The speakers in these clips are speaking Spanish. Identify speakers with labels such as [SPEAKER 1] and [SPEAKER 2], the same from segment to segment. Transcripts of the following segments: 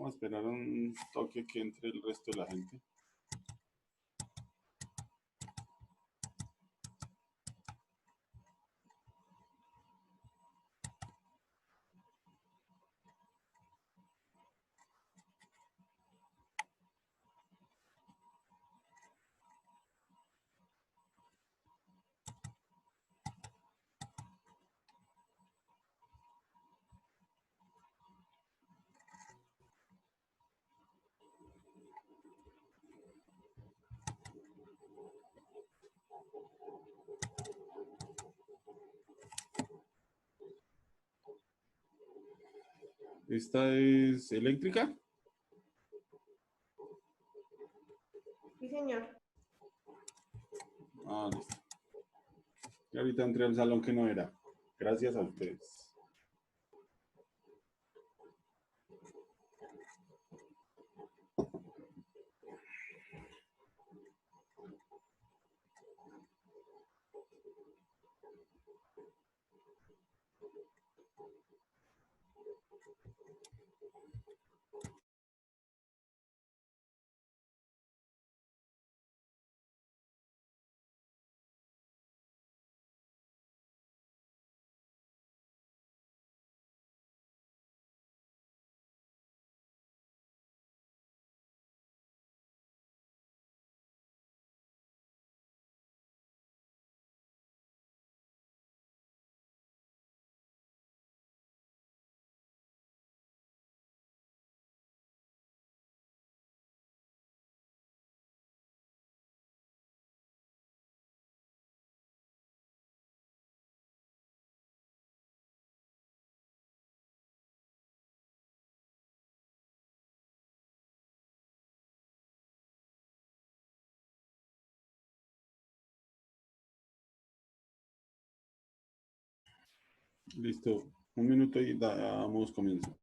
[SPEAKER 1] Vamos a esperar un toque que entre el resto de la gente. ¿Esta es eléctrica?
[SPEAKER 2] Sí, señor.
[SPEAKER 1] Ah, listo. Y ahorita entré al salón que no era. Gracias a ustedes. Listo. Un minuto y damos comienzo.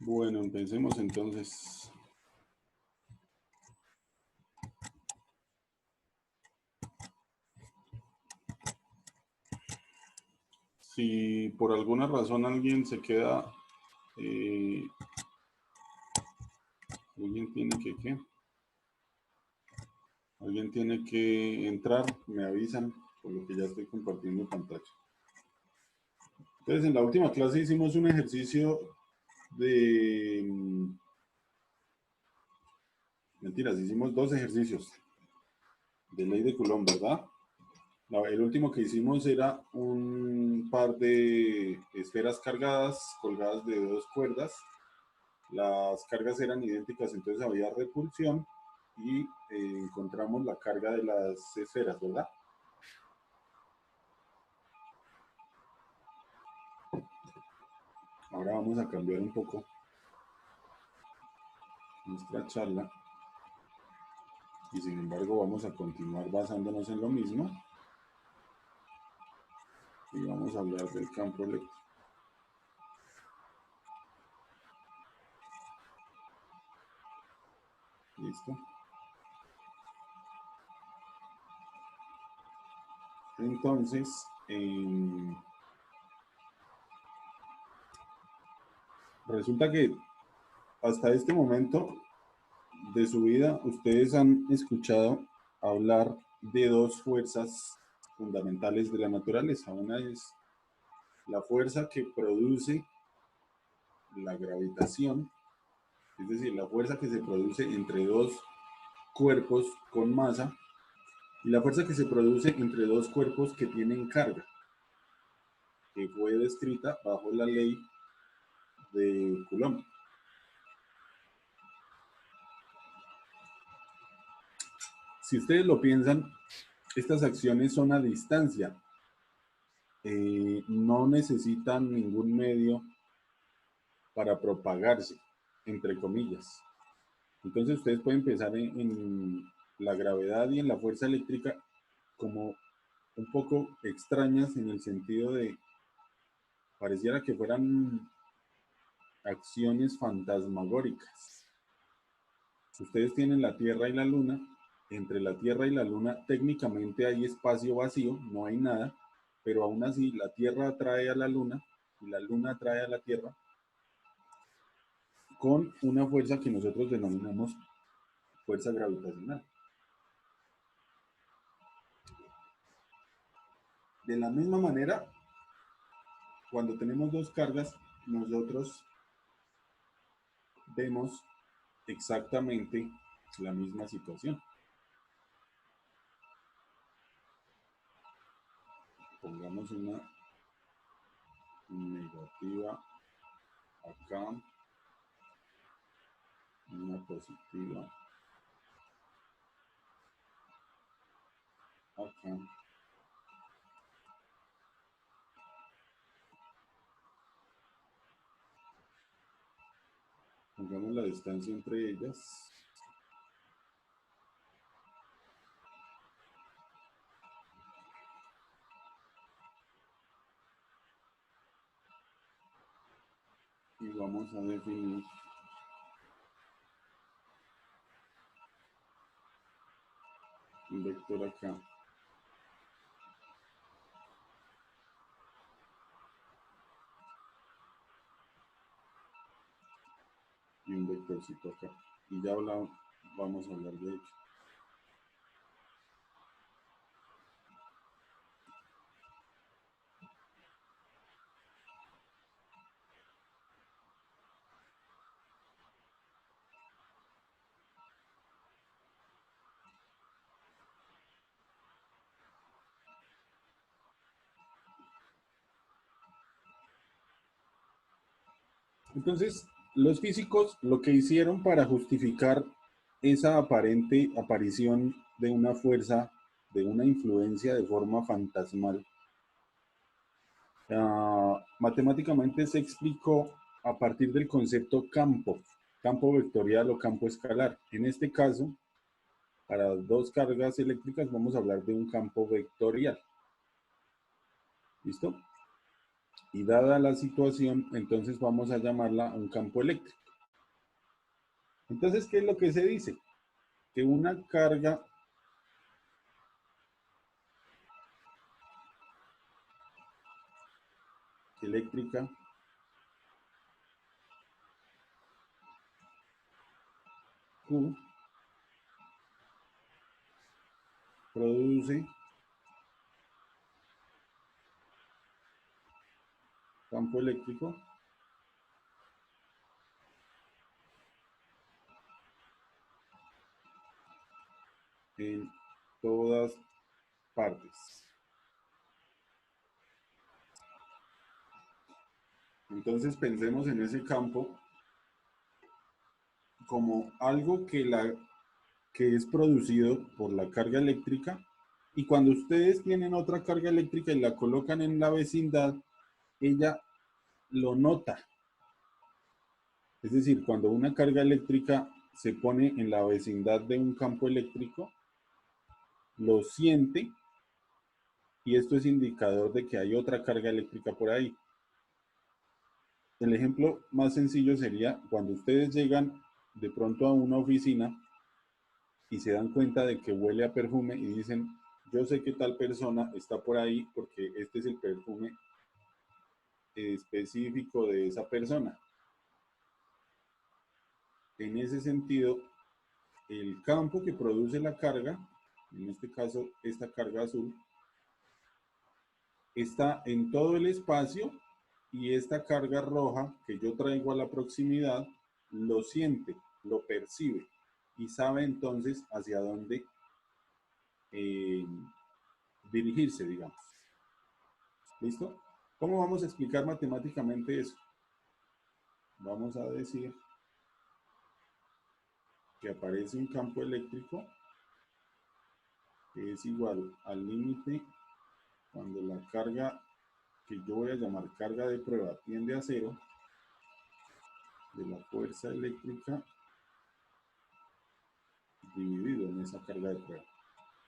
[SPEAKER 1] Bueno, empecemos entonces. Si por alguna razón alguien se queda, alguien tiene que, ¿qué? Alguien tiene que entrar, me avisan, por lo que ya estoy compartiendo pantalla. Entonces, en la última clase hicimos un ejercicio de... Mentiras, hicimos dos ejercicios de ley de Coulomb, ¿verdad? No, el último que hicimos era un par de esferas cargadas, colgadas de dos cuerdas. Las cargas eran idénticas, entonces había repulsión y encontramos la carga de las esferas, ¿verdad? Ahora vamos a cambiar un poco nuestra charla y sin embargo vamos a continuar basándonos en lo mismo y vamos a hablar del campo eléctrico. ¿Listo? Entonces, resulta que hasta este momento de su vida ustedes han escuchado hablar de dos fuerzas fundamentales de la naturaleza. Una es la fuerza que produce la gravitación es decir, la fuerza que se produce entre dos cuerpos con masa y la fuerza que se produce entre dos cuerpos que tienen carga, que fue descrita bajo la ley de Coulomb. Si ustedes lo piensan, estas acciones son a distancia, no necesitan ningún medio para propagarse, entre comillas. Entonces ustedes pueden pensar en la gravedad y en la fuerza eléctrica como un poco extrañas en el sentido de, pareciera que fueran acciones fantasmagóricas. Ustedes tienen la Tierra y la Luna. Entre la Tierra y la Luna técnicamente hay espacio vacío, no hay nada, pero aún así la Tierra atrae a la Luna y la Luna atrae a la Tierra con una fuerza que nosotros denominamos fuerza gravitacional. De la misma manera, cuando tenemos dos cargas, nosotros vemos exactamente la misma situación. Pongamos una negativa acá, una positiva acá. Pongamos la distancia entre ellas. Y vamos a definir un vector acá. Y un vectorcito acá. Y ya vamos a hablar de ello. Entonces, los físicos lo que hicieron para justificar esa aparente aparición de una fuerza, de una influencia de forma fantasmal, matemáticamente se explicó a partir del concepto campo vectorial o campo escalar. En este caso, para dos cargas eléctricas vamos a hablar de un campo vectorial. ¿Listo? Y dada la situación, entonces vamos a llamarla un campo eléctrico. Entonces, ¿qué es lo que se dice? Que una carga eléctrica Q produce campo eléctrico en todas partes. Entonces pensemos en ese campo como algo que es producido por la carga eléctrica, y cuando ustedes tienen otra carga eléctrica y la colocan en la vecindad, ella lo nota. Es decir, cuando una carga eléctrica se pone en la vecindad de un campo eléctrico, lo siente, y esto es indicador de que hay otra carga eléctrica por ahí. El ejemplo más sencillo sería cuando ustedes llegan de pronto a una oficina y se dan cuenta de que huele a perfume y dicen, yo sé que tal persona está por ahí porque este es el perfume específico de esa persona. En ese sentido, el campo que produce la carga, en este caso esta carga azul, está en todo el espacio, y esta carga roja que yo traigo a la proximidad lo siente, lo percibe y sabe entonces hacia dónde dirigirse, digamos. ¿Listo? ¿Cómo vamos a explicar matemáticamente eso? Vamos a decir que aparece un campo eléctrico que es igual al límite cuando la carga, que yo voy a llamar carga de prueba, tiende a cero, de la fuerza eléctrica dividido en esa carga de prueba.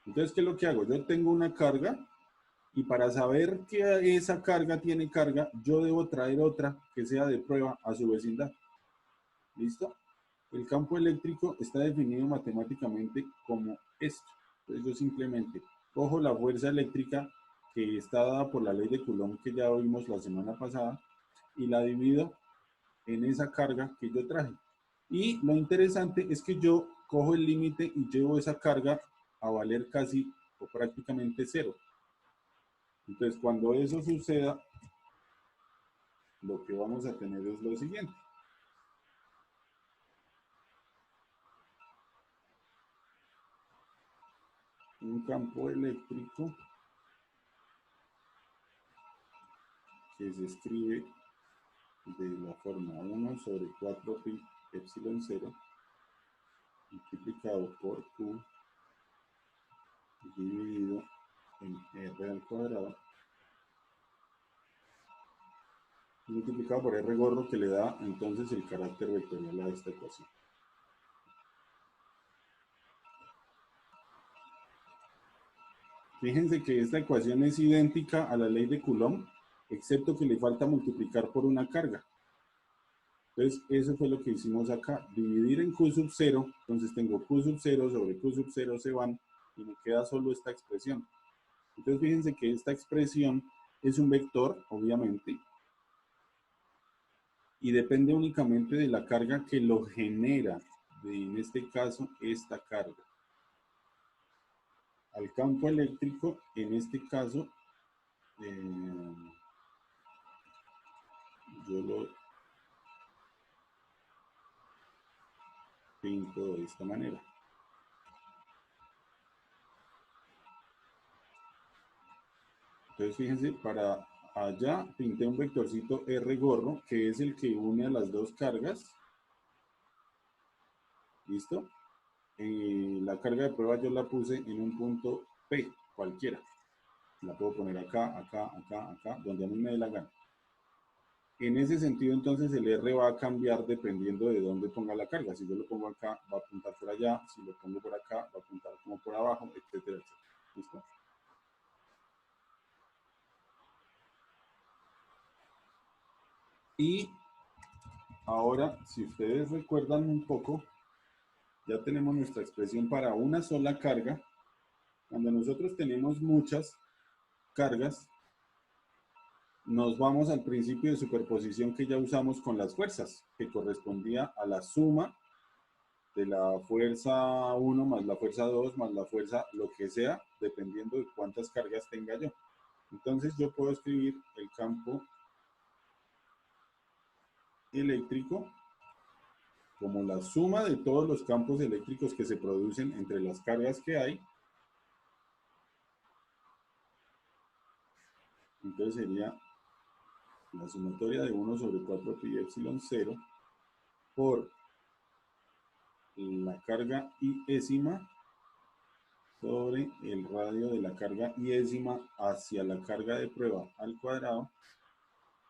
[SPEAKER 1] Entonces, ¿qué es lo que hago? Yo tengo una carga y para saber que esa carga tiene carga, yo debo traer otra que sea de prueba a su vecindad. ¿Listo? El campo eléctrico está definido matemáticamente como esto. Entonces yo simplemente cojo la fuerza eléctrica que está dada por la ley de Coulomb que ya vimos la semana pasada y la divido en esa carga que yo traje. Y lo interesante es que yo cojo el límite y llevo esa carga a valer casi o prácticamente cero. Entonces cuando eso suceda, lo que vamos a tener es lo siguiente. Un campo eléctrico que se escribe de la forma 1 sobre 4 pi epsilon 0 multiplicado por Q dividido en R al cuadrado multiplicado por R gorro, que le da entonces el carácter vectorial a esta ecuación. Fíjense que esta ecuación es idéntica a la ley de Coulomb, excepto que le falta multiplicar por una carga. Entonces, eso fue lo que hicimos acá, dividir en Q sub 0, entonces tengo Q sub 0 sobre Q sub 0 se van, y me queda solo esta expresión. Entonces, fíjense que esta expresión es un vector, obviamente, y depende únicamente de la carga que lo genera, en este caso, esta carga. Al campo eléctrico, en este caso, yo lo pinto de esta manera. Entonces fíjense, para allá pinté un vectorcito R gorro, que es el que une a las dos cargas. ¿Listo? La carga de prueba yo la puse en un punto P, cualquiera. La puedo poner acá, acá, acá, acá, donde a mí me dé la gana. En ese sentido, entonces, el R va a cambiar dependiendo de dónde ponga la carga. Si yo lo pongo acá, va a apuntar por allá. Si lo pongo por acá, va a apuntar como por abajo, etcétera, etcétera. ¿Listo? Y ahora, si ustedes recuerdan un poco, ya tenemos nuestra expresión para una sola carga. Cuando nosotros tenemos muchas cargas, nos vamos al principio de superposición que ya usamos con las fuerzas, que correspondía a la suma de la fuerza 1 más la fuerza 2 más la fuerza lo que sea, dependiendo de cuántas cargas tenga yo. Entonces yo puedo escribir el campo eléctrico como la suma de todos los campos eléctricos que se producen entre las cargas que hay. Entonces sería la sumatoria de 1 sobre 4 pi epsilon 0 por la carga iésima sobre el radio de la carga iésima hacia la carga de prueba al cuadrado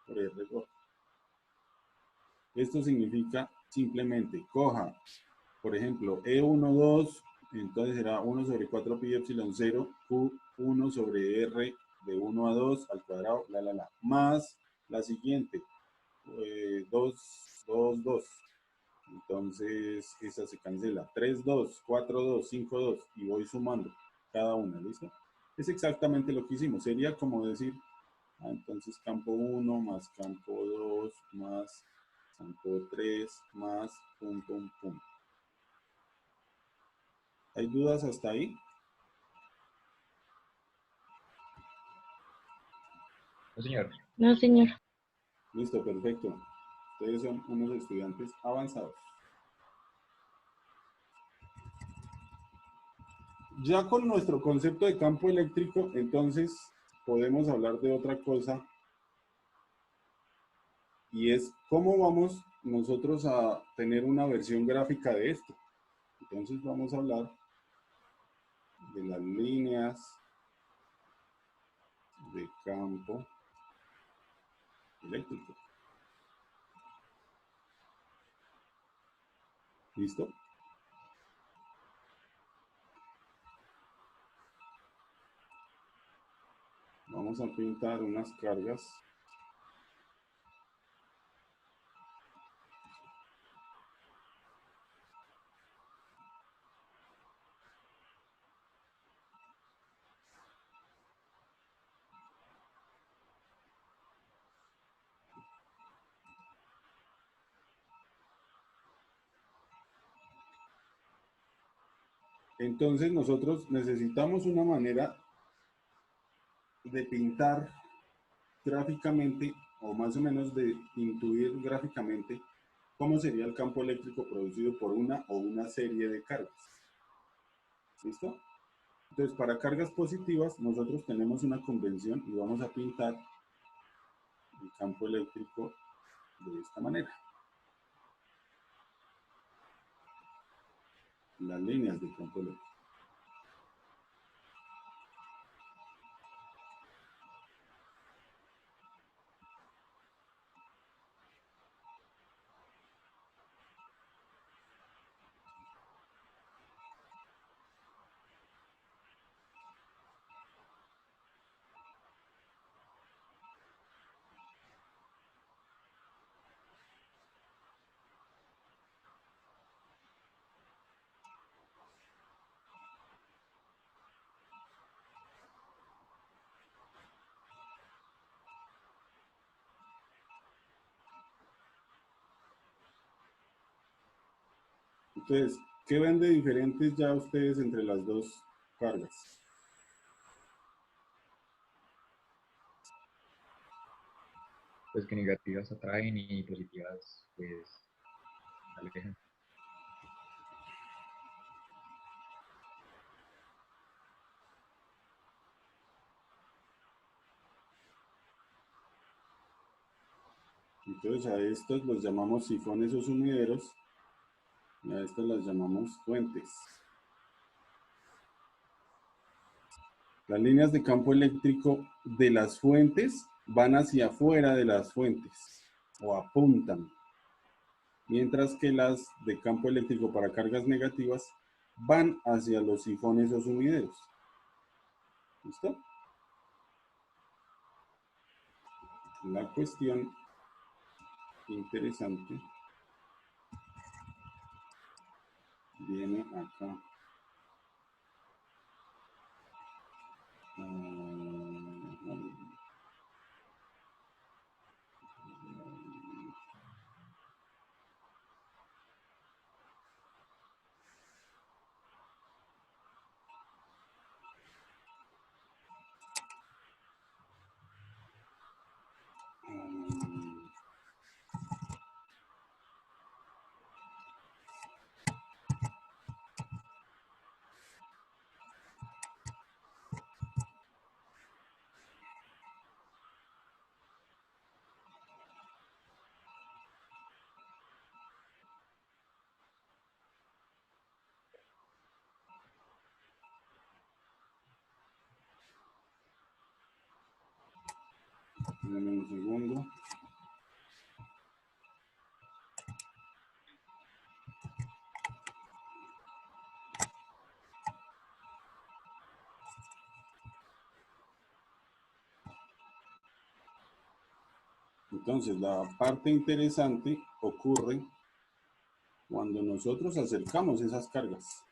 [SPEAKER 1] por R gorro. Esto significa simplemente coja, por ejemplo, E12, entonces será 1 sobre 4 pi epsilon 0, Q1 sobre R de 1 a 2 al cuadrado, más la siguiente, 2, 2, 2. Entonces, esa se cancela. 3, 2, 4, 2, 5, 2. Y voy sumando cada una, ¿listo? Es exactamente lo que hicimos. Sería como decir, entonces campo 1 más campo 2 más campo 3 más pum, pum, pum. ¿Hay dudas hasta ahí?
[SPEAKER 3] No, señor.
[SPEAKER 2] No, señor.
[SPEAKER 1] Listo, perfecto. Ustedes son unos estudiantes avanzados. Ya con nuestro concepto de campo eléctrico, entonces podemos hablar de otra cosa, y es cómo vamos nosotros a tener una versión gráfica de esto. Entonces vamos a hablar de las líneas de campo eléctrico. ¿Listo? Vamos a pintar unas cargas. Entonces nosotros necesitamos una manera de pintar gráficamente, o más o menos de intuir gráficamente, cómo sería el campo eléctrico producido por una o una serie de cargas. ¿Listo? Entonces, para cargas positivas, nosotros tenemos una convención y vamos a pintar el campo eléctrico de esta manera. Las líneas del campo eléctrico. Entonces, ¿qué ven de diferentes ya ustedes entre las dos cargas?
[SPEAKER 3] Pues que negativas atraen y positivas pues alejan.
[SPEAKER 1] Entonces a estos los llamamos sifones o sumideros y a estas las llamamos fuentes. Las líneas de campo eléctrico de las fuentes van hacia afuera de las fuentes o apuntan, mientras que las de campo eléctrico para cargas negativas van hacia los sifones o sumideros. ¿Listo? La cuestión interesante viene acá. Dame un segundo. Entonces, la parte interesante ocurre cuando nosotros acercamos esas cargas.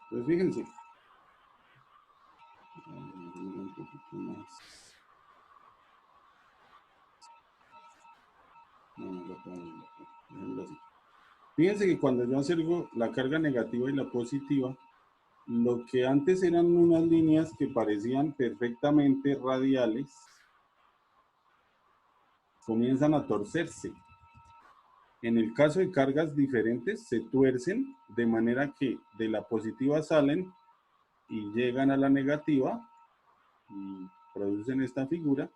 [SPEAKER 1] Pues fíjense. Un poquito más. Fíjense que cuando yo acerco la carga negativa y la positiva, lo que antes eran unas líneas que parecían perfectamente radiales, comienzan a torcerse. En el caso de cargas diferentes, se tuercen de manera que de la positiva salen y llegan a la negativa y producen esta figura.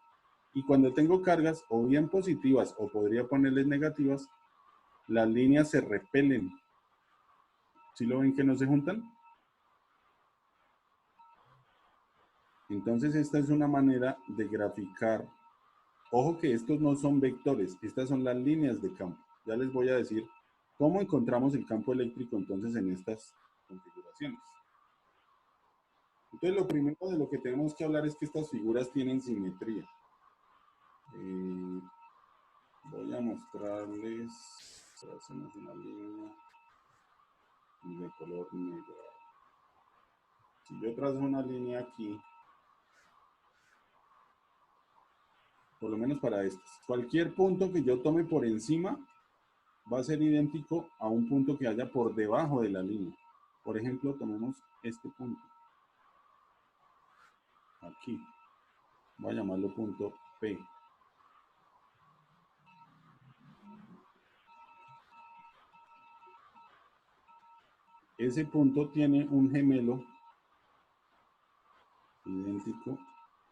[SPEAKER 1] Y cuando tengo cargas o bien positivas o podría ponerles negativas, las líneas se repelen. ¿Sí lo ven que no se juntan? Entonces esta es una manera de graficar. Ojo que estos no son vectores, estas son las líneas de campo. Ya les voy a decir cómo encontramos el campo eléctrico entonces en estas configuraciones. Entonces lo primero de lo que tenemos que hablar es que estas figuras tienen simetría. Voy a mostrarles, hacemos una línea de color negro. Si yo trazo una línea aquí, por lo menos para estas, cualquier punto que yo tome por encima va a ser idéntico a un punto que haya por debajo de la línea. Por ejemplo, tomemos este punto. Aquí. Voy a llamarlo punto P. Ese punto tiene un gemelo idéntico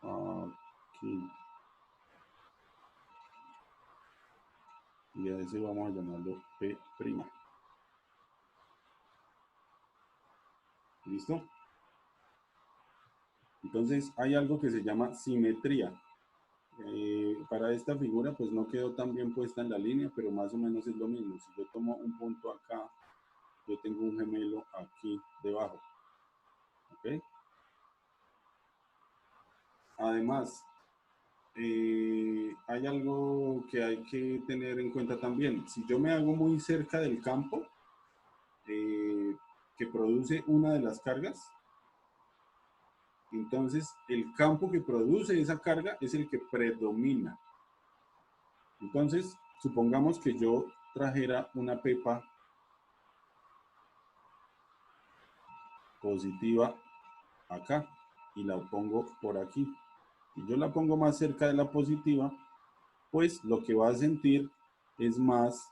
[SPEAKER 1] aquí. Y a ese vamos a llamarlo P'. ¿Listo? Entonces hay algo que se llama simetría. Para esta figura pues no quedó tan bien puesta en la línea, pero más o menos es lo mismo. Si yo tomo un punto acá, yo tengo un gemelo aquí debajo. ¿Ok? Además, hay algo que hay que tener en cuenta también. Si yo me hago muy cerca del campo que produce una de las cargas, entonces el campo que produce esa carga es el que predomina. Entonces, supongamos que yo trajera una pepa positiva acá y la pongo por aquí. Si yo la pongo más cerca de la positiva, pues lo que va a sentir es más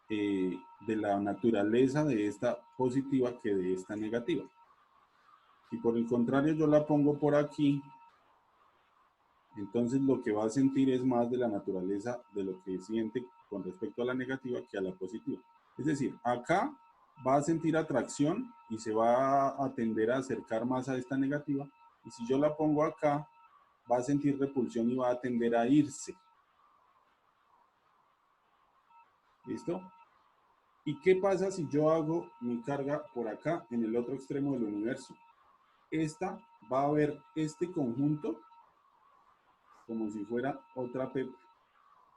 [SPEAKER 1] de la naturaleza de esta positiva que de esta negativa. Si por el contrario yo la pongo por aquí, entonces lo que va a sentir es más de la naturaleza de lo que siente con respecto a la negativa que a la positiva. Es decir, acá va a sentir atracción y se va a tender a acercar más a esta negativa. Y si yo la pongo acá, va a sentir repulsión y va a tender a irse. ¿Listo? ¿Y qué pasa si yo hago mi carga por acá, en el otro extremo del universo? Esta va a ver este conjunto como si fuera otra P.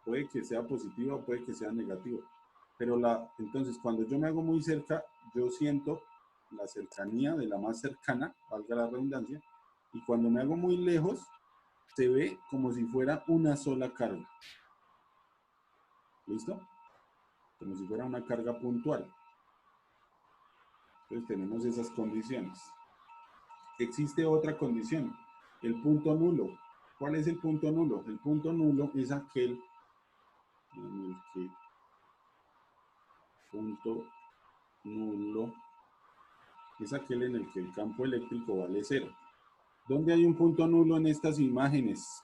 [SPEAKER 1] Puede que sea positiva o puede que sea negativa. Pero entonces cuando yo me hago muy cerca, yo siento la cercanía de la más cercana, valga la redundancia, y cuando me hago muy lejos, se ve como si fuera una sola carga. ¿Listo? Como si fuera una carga puntual. Entonces tenemos esas condiciones. Existe otra condición, el punto nulo. ¿Cuál es el punto nulo? El punto nulo es aquel en el que punto nulo es aquel en el que el campo eléctrico vale 0. ¿Dónde hay un punto nulo en estas imágenes?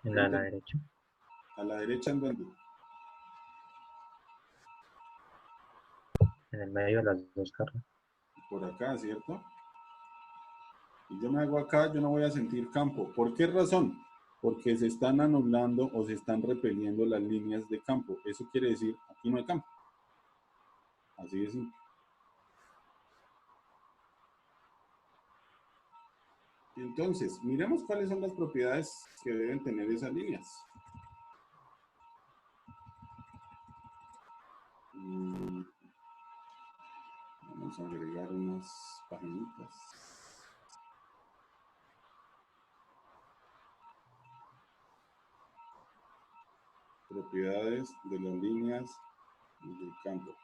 [SPEAKER 3] En la derecha.
[SPEAKER 1] ¿A la derecha en dónde?
[SPEAKER 3] En el medio de las dos cargas.
[SPEAKER 1] Por acá, ¿cierto? Y yo me hago acá, yo no voy a sentir campo. ¿Por qué razón? Porque se están anulando o se están repeliendo las líneas de campo. Eso quiere decir, aquí no hay campo. Así de simple. Entonces, miremos cuáles son las propiedades que deben tener esas líneas. Vamos a agregar unas paginitas. propiedades de las líneas del campo.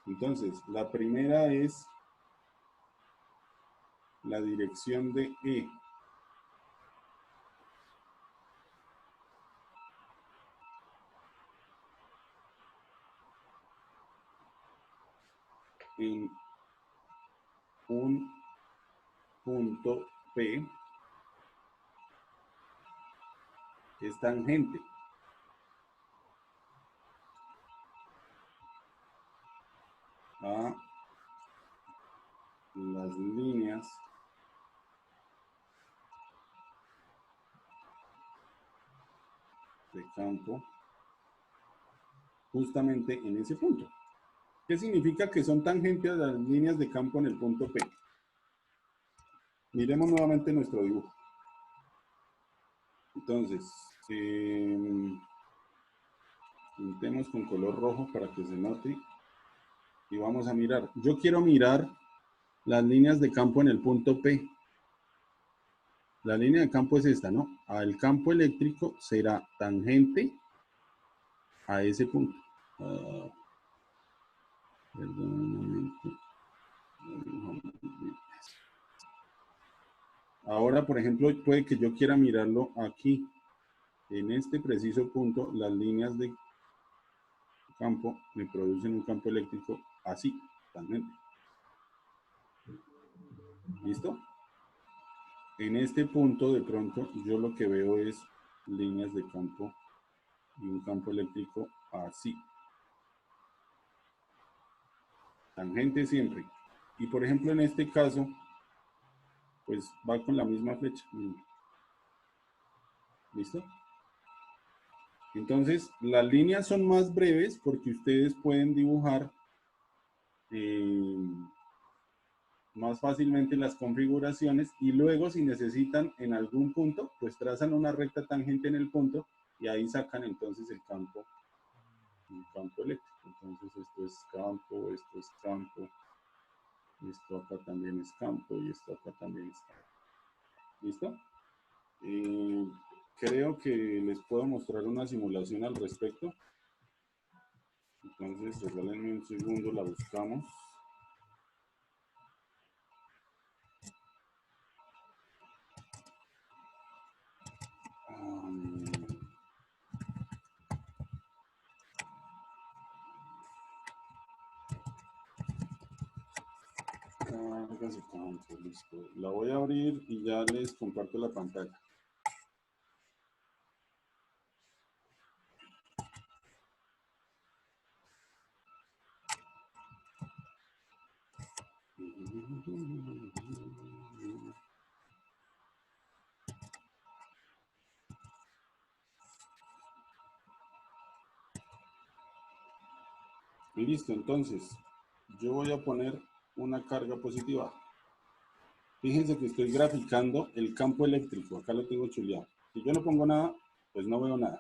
[SPEAKER 1] Entonces, la primera es la dirección de E. En un punto P es tangente a las líneas de campo justamente en ese punto. ¿Qué significa que son tangentes a las líneas de campo en el punto P? Miremos nuevamente nuestro dibujo. Entonces, pintemos con color rojo para que se note. Y vamos a mirar. Yo quiero mirar las líneas de campo en el punto P. La línea de campo es esta, ¿no? El campo eléctrico será tangente a ese punto. Perdón un momento. Ahora, por ejemplo, puede que yo quiera mirarlo aquí. En este preciso punto, las líneas de campo me producen un campo eléctrico así, tangente. ¿Listo? En este punto, de pronto, yo lo que veo es líneas de campo y un campo eléctrico así. Tangente siempre. Y por ejemplo, en este caso, pues va con la misma flecha. ¿Listo? Entonces, las líneas son más breves porque ustedes pueden dibujar más fácilmente las configuraciones y luego si necesitan en algún punto, pues trazan una recta tangente en el punto y ahí sacan entonces el campo eléctrico. Entonces esto es campo, esto acá también es campo y esto acá también es campo. ¿Listo? Creo que les puedo mostrar una simulación al respecto. Entonces, regálenme un segundo, la buscamos. Listo. La voy a abrir y ya les comparto la pantalla. Listo, entonces yo voy a poner una carga positiva. Fíjense que estoy graficando el campo eléctrico, acá lo tengo chuleado. Si yo no pongo nada, pues no veo nada.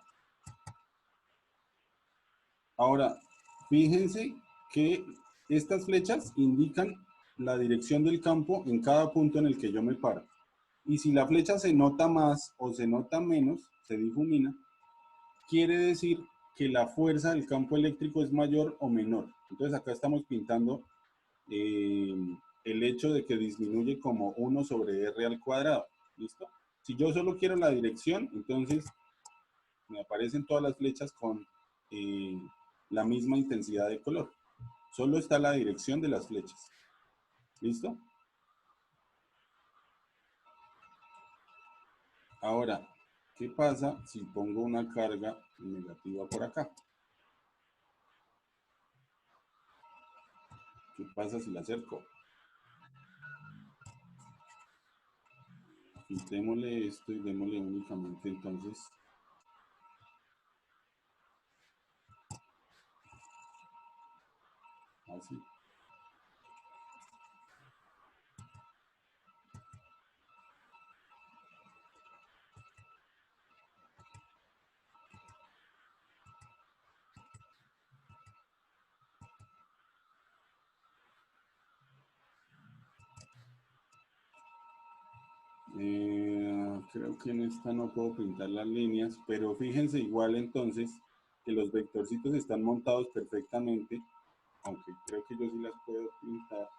[SPEAKER 1] Ahora, fíjense que estas flechas indican la dirección del campo en cada punto en el que yo me paro. Y si la flecha se nota más o se nota menos, se difumina, quiere decir que la fuerza del campo eléctrico es mayor o menor. Entonces acá estamos pintando el hecho de que disminuye como 1 sobre R al cuadrado. ¿Listo? Si yo solo quiero la dirección, entonces me aparecen todas las flechas con la misma intensidad de color. Solo está la dirección de las flechas. ¿Listo? Ahora, ¿qué pasa si pongo una carga negativa por acá? ¿Qué pasa si la acerco? Quitémosle esto y démosle únicamente entonces así. creo que en esta no puedo pintar las líneas, pero fíjense igual entonces que los vectorcitos están montados perfectamente, aunque creo que yo sí las puedo pintar.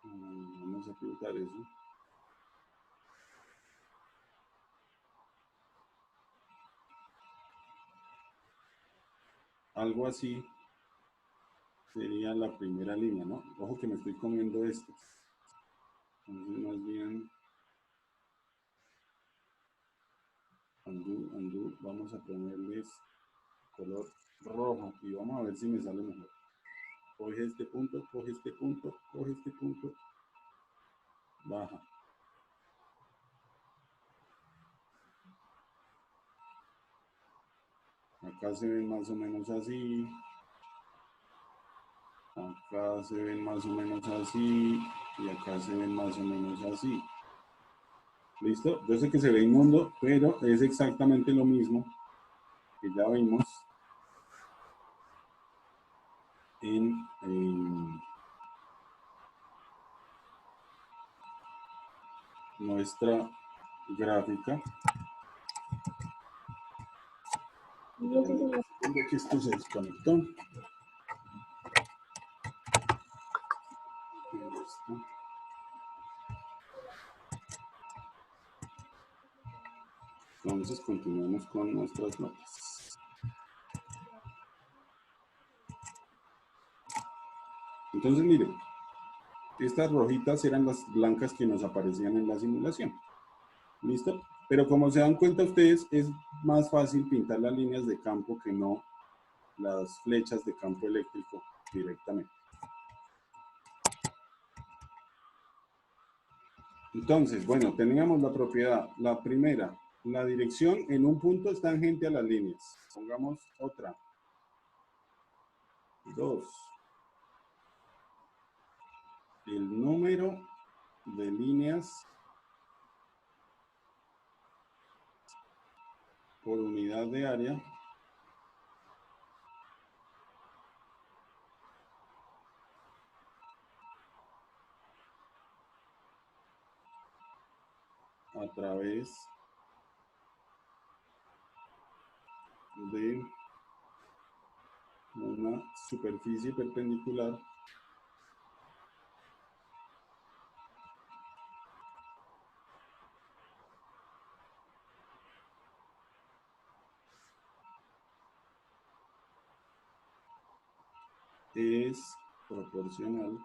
[SPEAKER 1] Vamos a pintar eso. Algo así sería la primera línea, ¿no? Ojo que me estoy comiendo estas. Entonces, más bien, undo, vamos a ponerles color rojo y vamos a ver si me sale mejor. Coge este punto, coge este punto, coge este punto, baja. Acá se ven más o menos así. Acá se ven más o menos así. Y acá se ven más o menos así. ¿Listo? Yo sé que se ve inmundo, pero es exactamente lo mismo que ya vimos en nuestra gráfica.
[SPEAKER 2] Sí, señor.
[SPEAKER 1] Que esto se desconectó. Listo. Entonces continuamos con nuestras notas. Entonces miren, estas rojitas eran las blancas que nos aparecían en la simulación. ¿Listo? Pero como se dan cuenta ustedes, es más fácil pintar las líneas de campo que no las flechas de campo eléctrico directamente. Entonces, bueno, teníamos la propiedad. La primera, la dirección en un punto es tangente a las líneas. Pongamos otra. 2. El número de líneas por unidad de área a través de una superficie perpendicular es proporcional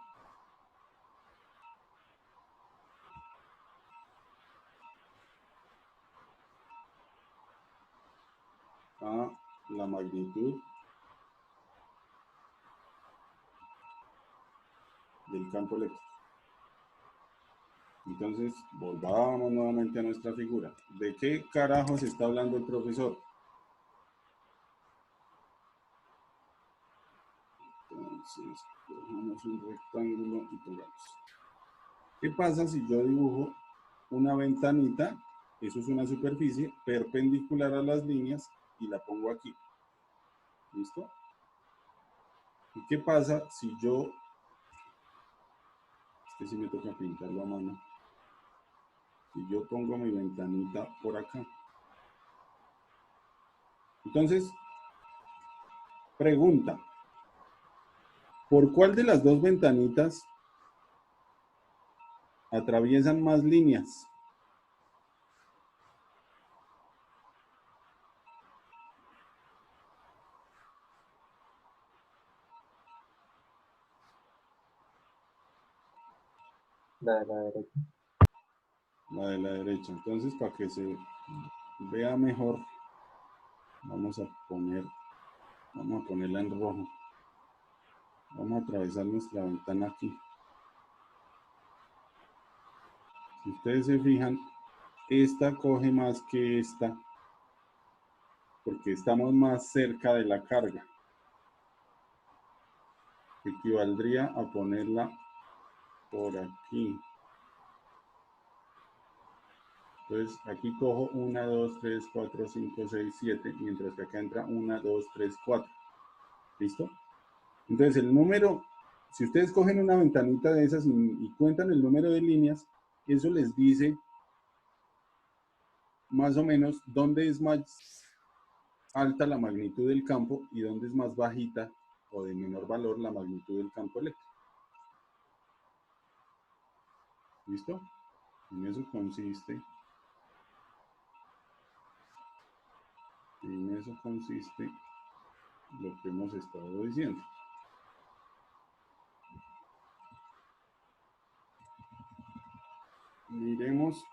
[SPEAKER 1] a la magnitud del campo eléctrico. Entonces, volvamos nuevamente a nuestra figura. ¿De qué carajos está hablando el profesor? Entonces, cogemos un rectángulo y pongamos. ¿Qué pasa si yo dibujo una ventanita? Eso es una superficie perpendicular a las líneas y la pongo aquí. ¿Listo? ¿Y qué pasa si yo... Este sí me toca pintarlo a mano. Si yo pongo mi ventanita por acá. Entonces, pregunta. ¿Por cuál de las dos ventanitas atraviesan más líneas?
[SPEAKER 3] La de la derecha.
[SPEAKER 1] La de la derecha. Entonces, para que se vea mejor, vamos a ponerla en rojo. Vamos a atravesar nuestra ventana aquí. Si ustedes se fijan, esta coge más que esta, porque estamos más cerca de la carga. Equivaldría a ponerla por aquí. Entonces aquí cojo 1, 2, 3, 4, 5, 6, 7, mientras que acá entra 1, 2, 3, 4. ¿Listo? Entonces el número, si ustedes cogen una ventanita de esas y cuentan el número de líneas, eso les dice más o menos dónde es más alta la magnitud del campo y dónde es más bajita o de menor valor la magnitud del campo eléctrico. ¿Listo? En eso consiste lo que hemos estado diciendo. Miremos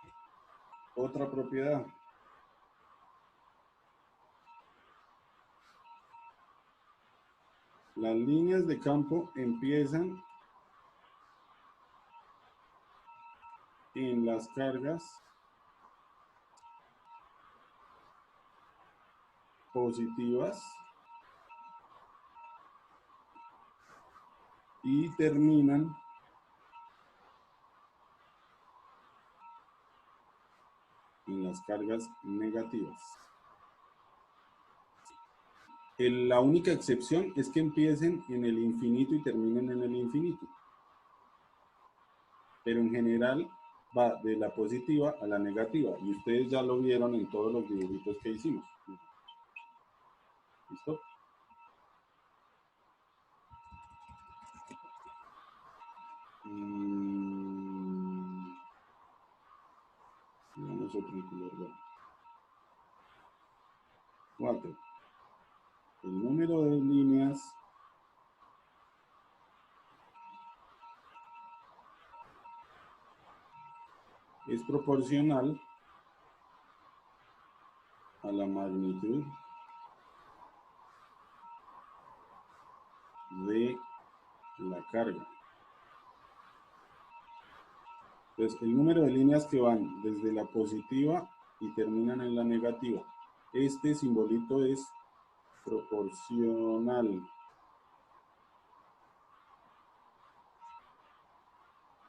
[SPEAKER 1] otra propiedad. Las líneas de campo empiezan en las cargas positivas y terminan en las cargas negativas. La única excepción es que empiecen en el infinito y terminen en el infinito. Pero en general va de la positiva a la negativa. Y ustedes ya lo vieron en todos los dibujitos que hicimos. ¿Listo? Veamos otro color. 4. El número de líneas es proporcional a la magnitud de la carga. Entonces, el número de líneas que van desde la positiva y terminan en la negativa. Este simbolito es proporcional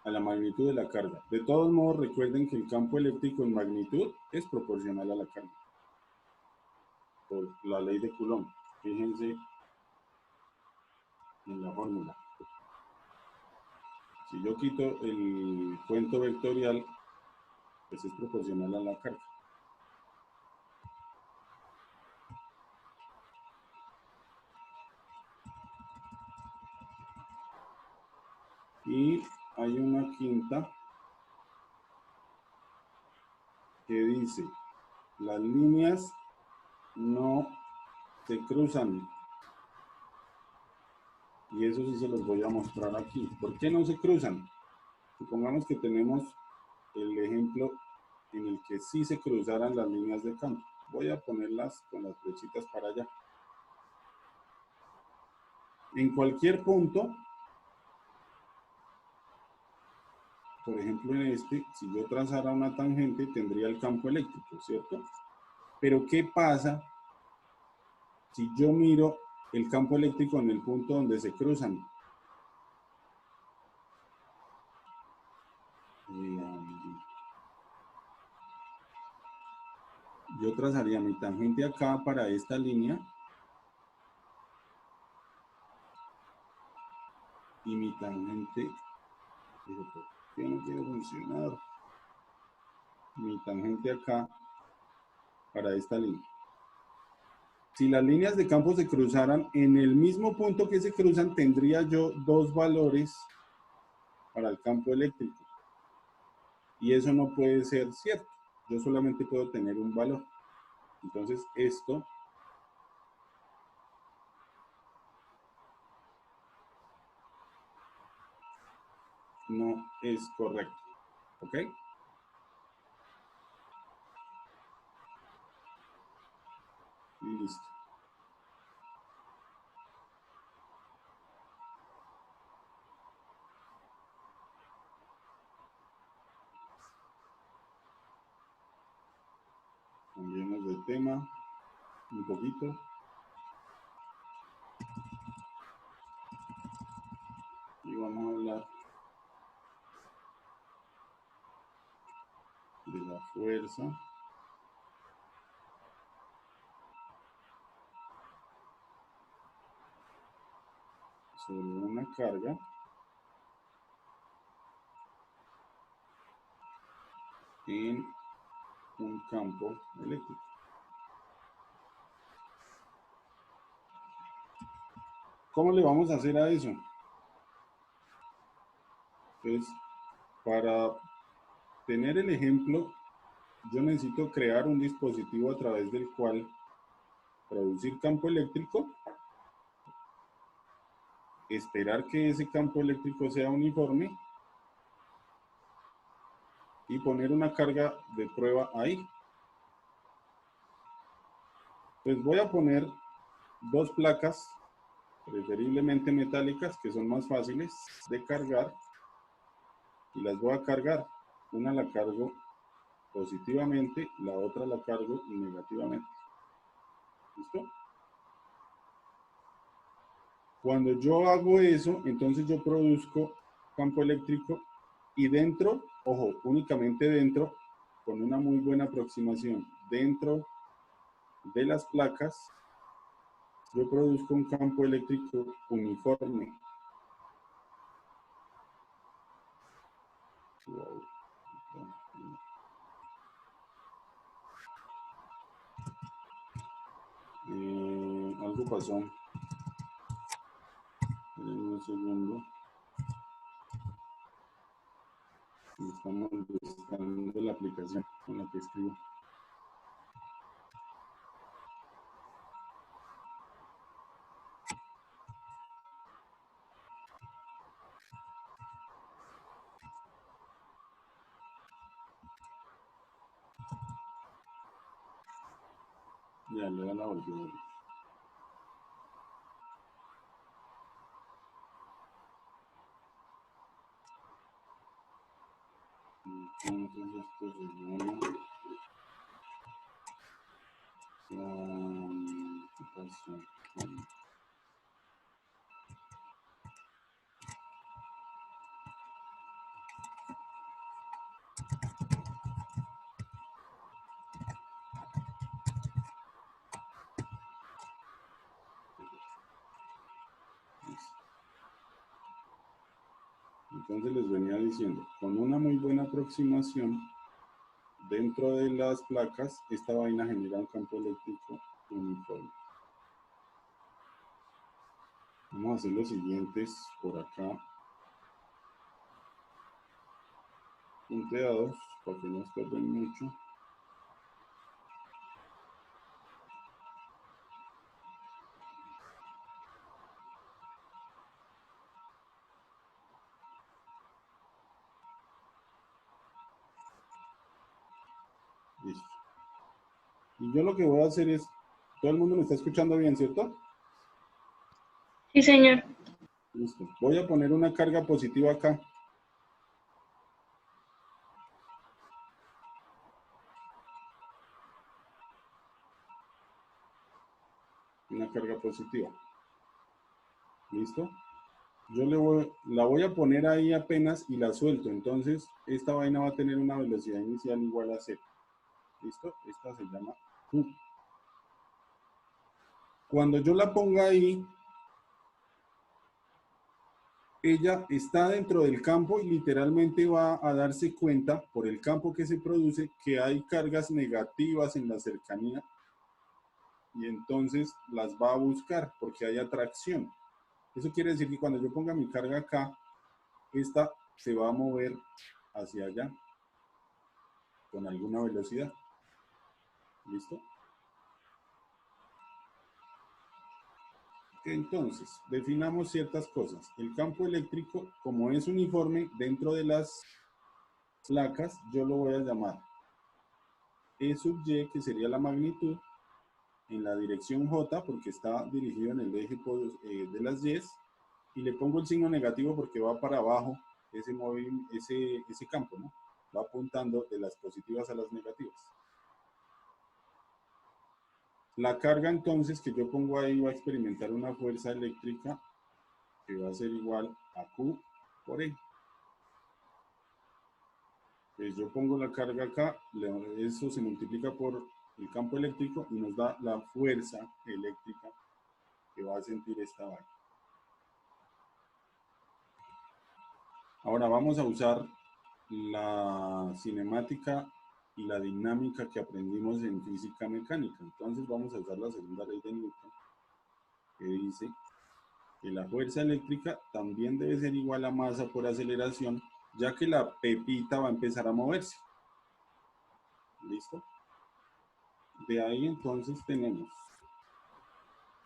[SPEAKER 1] a la magnitud de la carga. De todos modos, recuerden que el campo eléctrico en magnitud es proporcional a la carga. Por la ley de Coulomb. Fíjense en la fórmula. Si yo quito el cuento vectorial, pues es proporcional a la carga. Y hay una quinta que dice, las líneas no se cruzan. Y eso sí se los voy a mostrar aquí. ¿Por qué no se cruzan? Supongamos que tenemos el ejemplo en el que sí se cruzaran las líneas de campo. Voy a ponerlas con las flechitas para allá. En cualquier punto, por ejemplo en este, si yo trazara una tangente, tendría el campo eléctrico, ¿cierto? Pero ¿qué pasa si yo miro el campo eléctrico en el punto donde se cruzan? Yo trazaría mi tangente acá para esta línea y mi tangente, ¿por qué no quiere funcionar? Mi tangente acá para esta línea. Si las líneas de campo se cruzaran en el mismo punto que se cruzan, tendría yo dos valores para el campo eléctrico. Y eso no puede ser cierto. Yo solamente puedo tener un valor. Entonces esto no es correcto. ¿Ok? Y listo. Cambiemos de tema un poquito. Y vamos a hablar de la fuerza sobre una carga en un campo eléctrico. ¿Cómo le vamos a hacer a eso? Pues para tener el ejemplo, yo necesito crear un dispositivo a través del cual producir campo eléctrico, esperar que ese campo eléctrico sea uniforme y poner una carga de prueba ahí. Pues voy a poner dos placas, preferiblemente metálicas, que son más fáciles de cargar, y las voy a cargar. Una la cargo positivamente, la otra la cargo negativamente. ¿Listo? Cuando yo hago eso, entonces yo produzco campo eléctrico y dentro, ojo, únicamente dentro, con una muy buena aproximación, dentro de las placas, yo produzco un campo eléctrico uniforme. Wow. Algo pasó. Un segundo. Estamos buscando la aplicación con la que escribo. Ya le da la volví. Entonces esto se llama... ¿qué pasó? Entonces les venía diciendo, con una muy buena aproximación, dentro de las placas, esta vaina genera un campo eléctrico uniforme. Vamos a hacer los siguientes por acá. Punteados, para que no estorben mucho. Listo. Y yo lo que voy a hacer es, todo el mundo me está escuchando bien, ¿cierto?
[SPEAKER 2] Sí, señor.
[SPEAKER 1] Listo. Voy a poner una carga positiva acá. Una carga positiva. ¿Listo? Yo la voy a poner ahí apenas y la suelto. Entonces, esta vaina va a tener una velocidad inicial igual a 0. ¿Listo? Esta se llama Q. Cuando yo la ponga ahí, ella está dentro del campo y literalmente va a darse cuenta, por el campo que se produce, que hay cargas negativas en la cercanía y entonces las va a buscar porque hay atracción. Eso quiere decir que cuando yo ponga mi carga acá, esta se va a mover hacia allá con alguna velocidad. ¿Listo? Entonces, definamos ciertas cosas. El campo eléctrico, como es uniforme dentro de las placas, yo lo voy a llamar E sub y, que sería la magnitud, en la dirección J, porque está dirigido en el eje de las Y, y le pongo el signo negativo porque va para abajo ese campo, ¿no? Va apuntando de las positivas a las negativas. La carga entonces que yo pongo ahí va a experimentar una fuerza eléctrica que va a ser igual a Q por E. Pues yo pongo la carga acá, eso se multiplica por el campo eléctrico y nos da la fuerza eléctrica que va a sentir esta vaina. Ahora vamos a usar la cinemática y la dinámica que aprendimos en física mecánica. Entonces vamos a usar la segunda ley de Newton, que dice que la fuerza eléctrica también debe ser igual a masa por aceleración, ya que la pepita va a empezar a moverse. ¿Listo? De ahí entonces tenemos,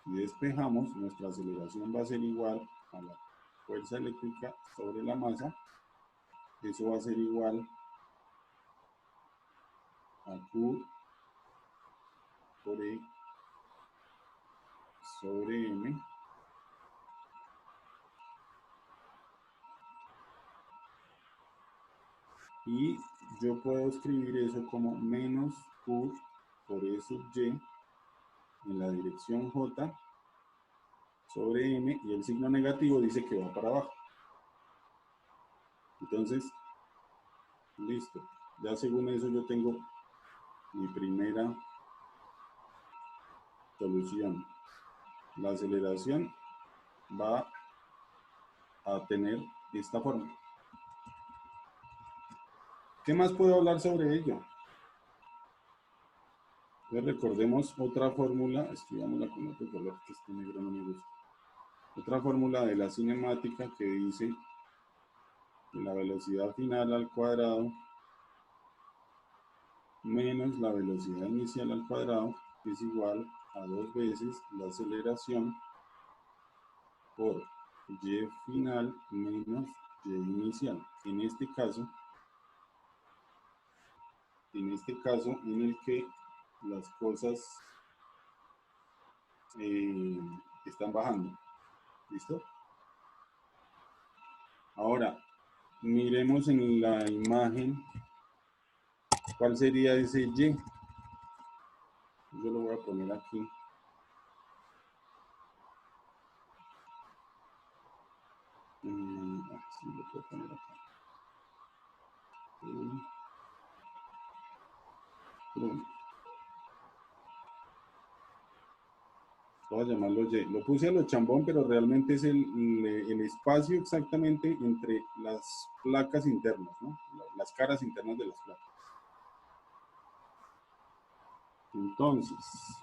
[SPEAKER 1] si despejamos, nuestra aceleración va a ser igual a la fuerza eléctrica sobre la masa. Eso va a ser igual a Q por E sobre M. Y yo puedo escribir eso como menos Q por E sub Y en la dirección J sobre M, y el signo negativo dice que va para abajo. Entonces, listo. Ya según eso yo tengo mi primera solución. La aceleración va a tener esta forma. ¿Qué más puedo hablar sobre ello? Entonces recordemos otra fórmula, escribámosla con otro color, que este negro no me gusta. Otra fórmula de la cinemática que dice que la velocidad final al cuadrado menos la velocidad inicial al cuadrado es igual a 2 veces la aceleración por y final menos y inicial. En este caso en el que las cosas están bajando. ¿Listo? Ahora, miremos en la imagen cuál sería ese y. Yo lo voy a poner aquí. Sí, lo puedo poner acá. Voy a llamarlo Y. Lo puse a lo chambón, pero realmente es el espacio exactamente entre las placas internas, ¿no? Las caras internas de las placas. Entonces,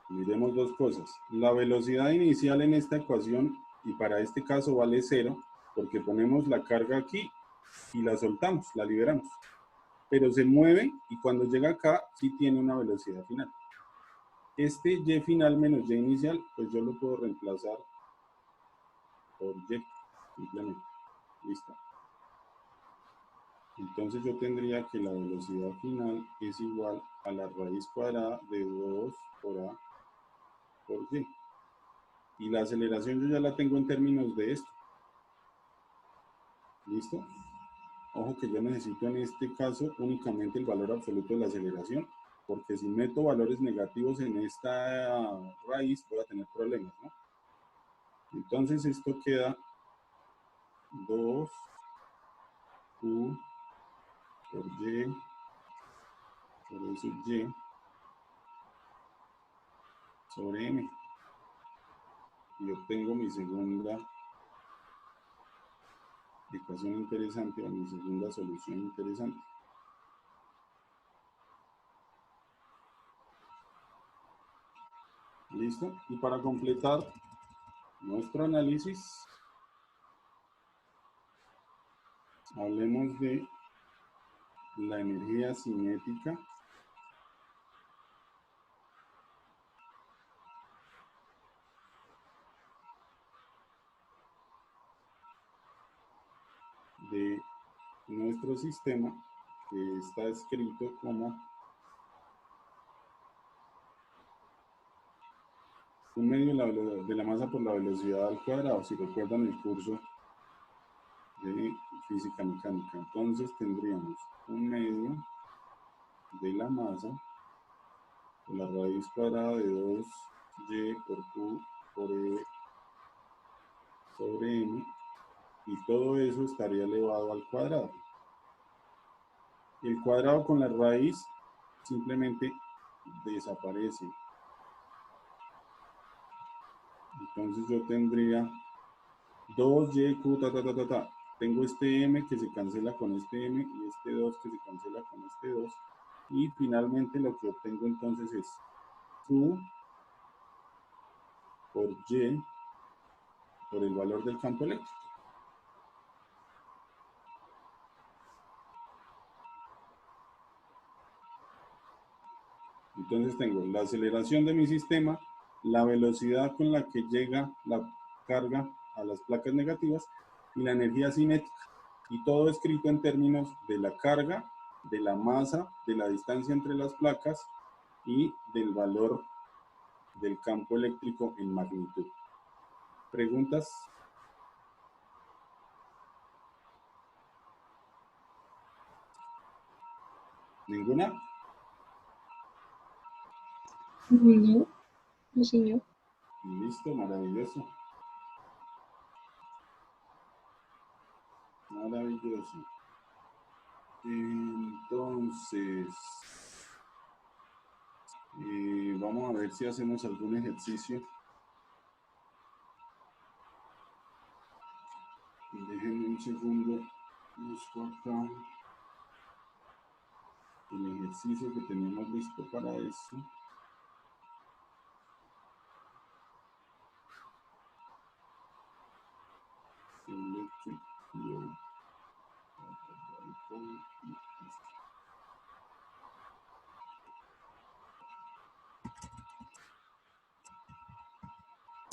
[SPEAKER 1] miremos dos cosas. La velocidad inicial en esta ecuación, y para este caso vale 0, porque ponemos la carga aquí y la soltamos, la liberamos. Pero se mueve y cuando llega acá sí tiene una velocidad final. Este y final menos y inicial, pues yo lo puedo reemplazar por y, simplemente. Listo. Entonces yo tendría que la velocidad final es igual a la raíz cuadrada de 2 por A por Y. Y la aceleración yo ya la tengo en términos de esto. ¿Listo? Ojo que yo necesito en este caso únicamente el valor absoluto de la aceleración, porque si meto valores negativos en esta raíz voy a tener problemas, ¿no? Entonces esto queda 2 Q por Y por E sub Y sobre M. Y obtengo mi segunda ecuación interesante, o mi segunda solución interesante. ¿Listo? Y para completar nuestro análisis, hablemos de la energía cinética de nuestro sistema, que está escrito como un medio de la masa por la velocidad al cuadrado, si recuerdan el curso de física mecánica. Entonces tendríamos un medio de la masa por la raíz cuadrada de 2y por q por e sobre m, y todo eso estaría elevado al cuadrado. El cuadrado con la raíz simplemente desaparece. Entonces yo tendría 2y q tengo este M que se cancela con este M y este 2 que se cancela con este 2. Y finalmente lo que obtengo entonces es Q por Y por el valor del campo eléctrico. Entonces tengo la aceleración de mi sistema, la velocidad con la que llega la carga a las placas negativas y la energía cinética. Y todo escrito en términos de la carga, de la masa, de la distancia entre las placas y del valor del campo eléctrico en magnitud. ¿Preguntas? ¿Ninguna?
[SPEAKER 2] No, no, señor.
[SPEAKER 1] Listo, maravilloso. Maravilloso. Entonces, vamos a ver si hacemos algún ejercicio. Déjenme un segundo. Busco acá el ejercicio que teníamos listo para eso. Electric load.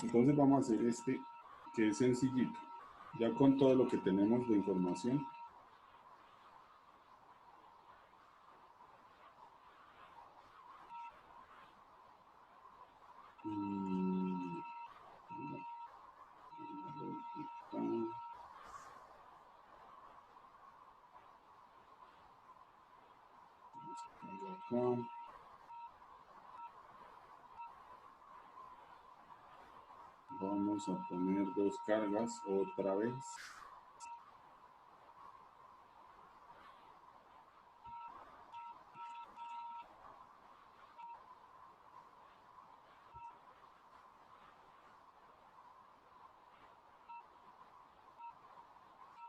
[SPEAKER 1] Entonces vamos a hacer este que es sencillito. Ya con todo lo que tenemos de información. Acá. Vamos a poner dos cargas otra vez.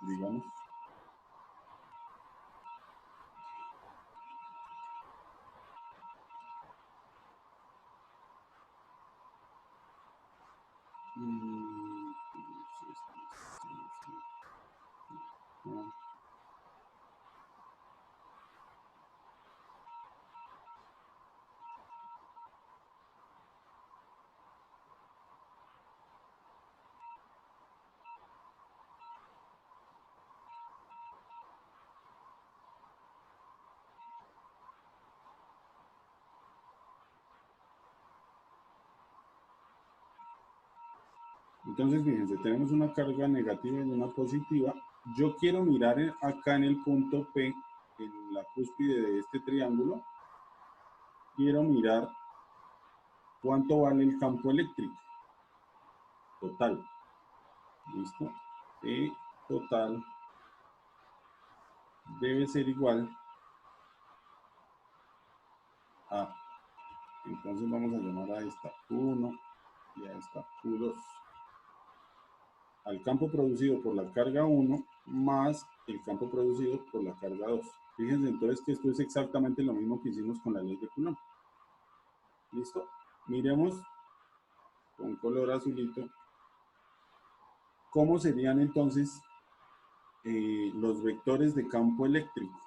[SPEAKER 1] Digamos. Entonces, fíjense, tenemos una carga negativa y una positiva. Yo quiero mirar acá en el punto P, en la cúspide de este triángulo, quiero mirar cuánto vale el campo eléctrico total. ¿Listo? E total debe ser igual a, entonces vamos a llamar a esta Q1 y a esta Q2. Al campo producido por la carga 1 más el campo producido por la carga 2. Fíjense entonces que esto es exactamente lo mismo que hicimos con la ley de Coulomb. ¿Listo? Miremos con color azulito cómo serían entonces los vectores de campo eléctrico.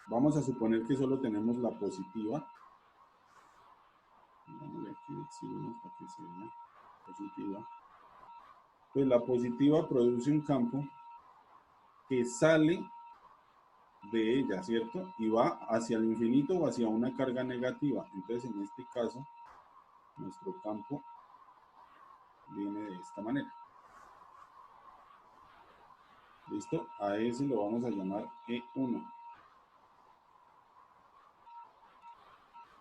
[SPEAKER 1] Vamos a suponer que solo tenemos la positiva. Vamos a aquí decimos para que se vea positiva. Pues la positiva produce un campo que sale de ella, ¿cierto? Y va hacia el infinito o hacia una carga negativa. Entonces, en este caso, nuestro campo viene de esta manera. ¿Listo? A ese lo vamos a llamar E1.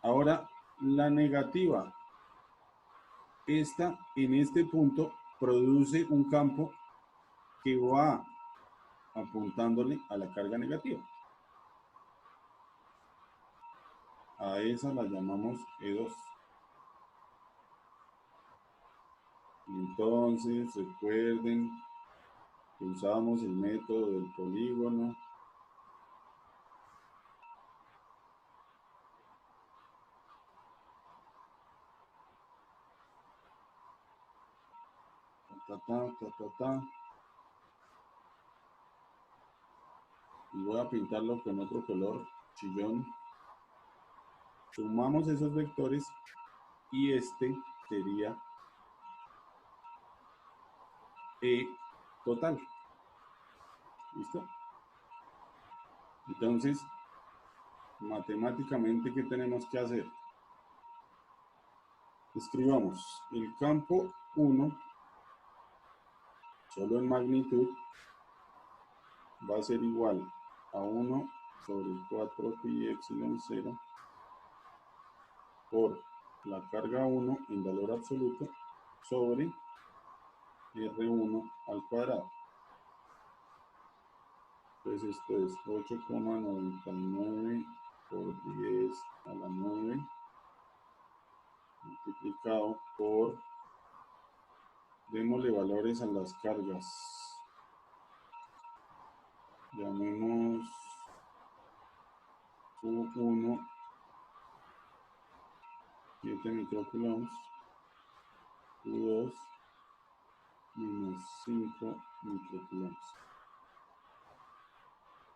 [SPEAKER 1] Ahora, la negativa. Esta, en este punto, produce un campo que va apuntándole a la carga negativa. A esa la llamamos E2. Entonces, recuerden Usamos el método del polígono. Y voy a pintarlo con otro color chillón. Sumamos esos vectores y este sería E total. ¿Listo? Entonces, matemáticamente, ¿qué tenemos que hacer? Escribamos el campo 1, solo en magnitud, va a ser igual a 1 sobre 4 pi epsilon 0 por la carga 1 en valor absoluto sobre R1 al cuadrado. Entonces esto es 8,99 por 10 a la 9 multiplicado por, démosle valores a las cargas, llamemos Q1 7 microcoulombs, Q2 menos 5 microcoulombs.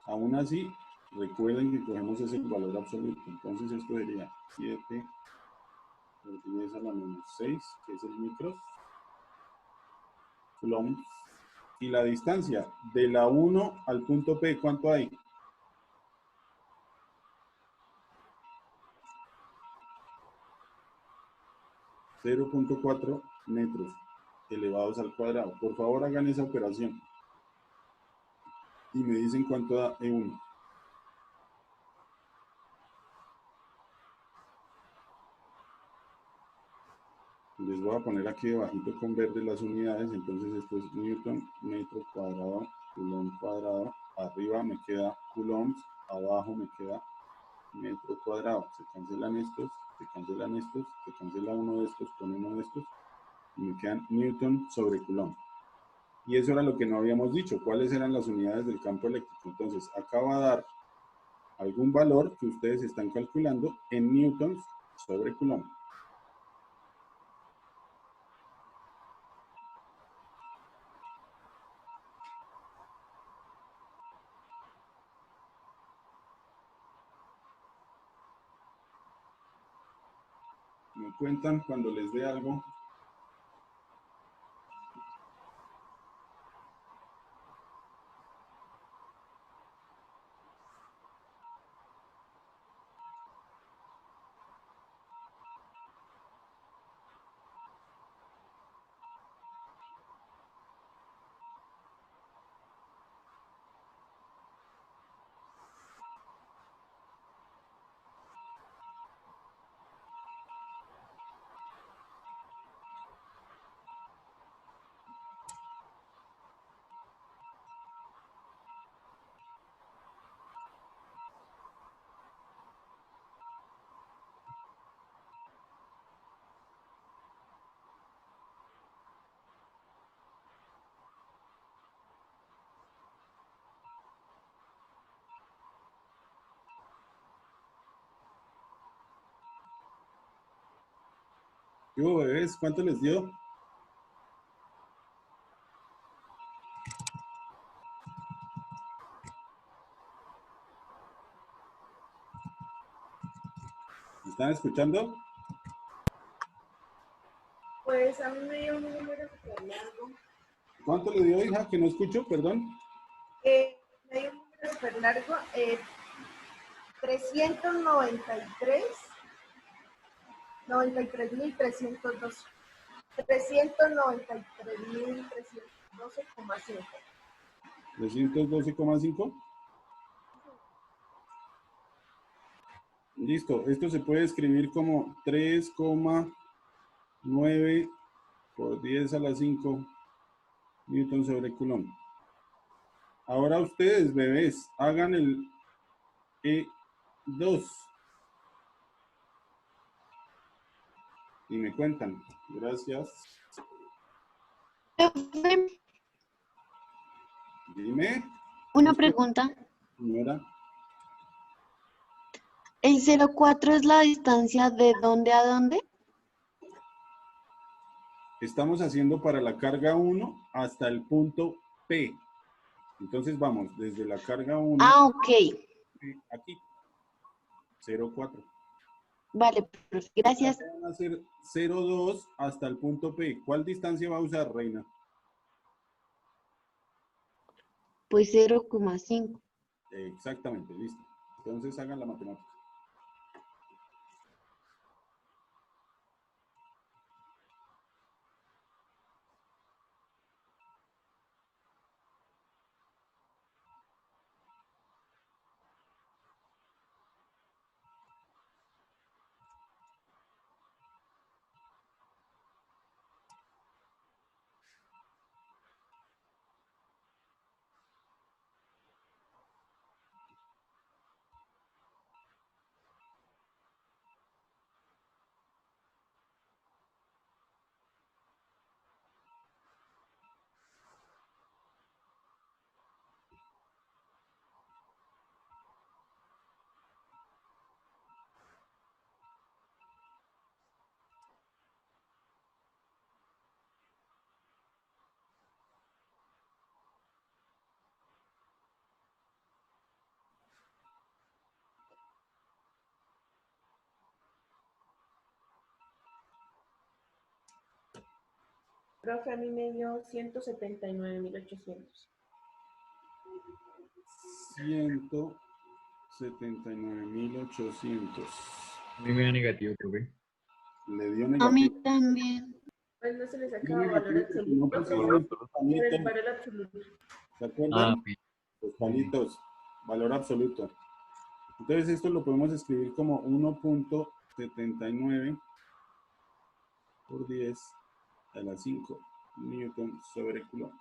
[SPEAKER 1] Aún así, recuerden que cogemos ese valor absoluto, entonces esto sería 7 por 10 a la menos 6, que es el micros, coulombs. Y la distancia de la 1 al punto P, ¿cuánto hay? .4 metros elevados al cuadrado. Por favor, hagan esa operación. Y me dicen cuánto da E1. Les voy a poner aquí debajito con verde las unidades. Entonces esto es Newton, metro cuadrado, coulomb cuadrado. Arriba me queda coulombs, abajo me queda metro cuadrado. Se cancelan estos, se cancelan estos, se cancela uno de estos con uno de estos. Y me quedan Newton sobre coulomb. Y eso era lo que no habíamos dicho. ¿Cuáles eran las unidades del campo eléctrico? Entonces, acá va a dar algún valor que ustedes están calculando en newtons sobre coulomb. Me cuentan cuando les dé algo. ¿Qué hubo, bebés? ¿Cuánto les dio? ¿Me están escuchando?
[SPEAKER 4] Pues a mí me dio un número súper largo.
[SPEAKER 1] ¿Cuánto le dio, hija? Que no escucho, perdón.
[SPEAKER 4] Me dio un número súper largo. 393, 93.312. 393.312,5.
[SPEAKER 1] 312,5. Listo. Esto se puede escribir como 3,9 por 10 a la 5 newton sobre coulomb. Ahora ustedes, bebés, hagan el E2 y me cuentan. Gracias. Dime,
[SPEAKER 5] Una pregunta.
[SPEAKER 1] señora.
[SPEAKER 5] ¿El 0,4 es la distancia de dónde a dónde?
[SPEAKER 1] Estamos haciendo para la carga 1 hasta el punto P. Entonces vamos desde la carga 1
[SPEAKER 5] Ah, ok.
[SPEAKER 1] aquí, 0,4.
[SPEAKER 5] Vale, profe, gracias.
[SPEAKER 1] Van a ser 0,2 hasta el punto P. ¿Cuál distancia va a usar, Reina?
[SPEAKER 5] Pues 0,5.
[SPEAKER 1] Exactamente, listo. Entonces hagan la matemática.
[SPEAKER 4] Profe, a mí me dio 179.800.
[SPEAKER 1] 179.800.
[SPEAKER 6] A mí me da negativo, profe.
[SPEAKER 1] Le dio
[SPEAKER 5] A mí
[SPEAKER 1] negativo.
[SPEAKER 5] también.
[SPEAKER 4] Pues no se le
[SPEAKER 1] Dio
[SPEAKER 4] sacaba valor
[SPEAKER 1] negativo porque no
[SPEAKER 4] absoluto,
[SPEAKER 1] pusieron
[SPEAKER 6] Valor
[SPEAKER 1] los
[SPEAKER 6] absoluto.
[SPEAKER 4] por el
[SPEAKER 1] palitos.
[SPEAKER 4] valor absoluto.
[SPEAKER 1] ¿Se acuerdan?
[SPEAKER 6] Ah, ok.
[SPEAKER 1] Los palitos, valor absoluto. Entonces esto lo podemos escribir como 1.79 por 10 a la 5 newton sobre coulomb.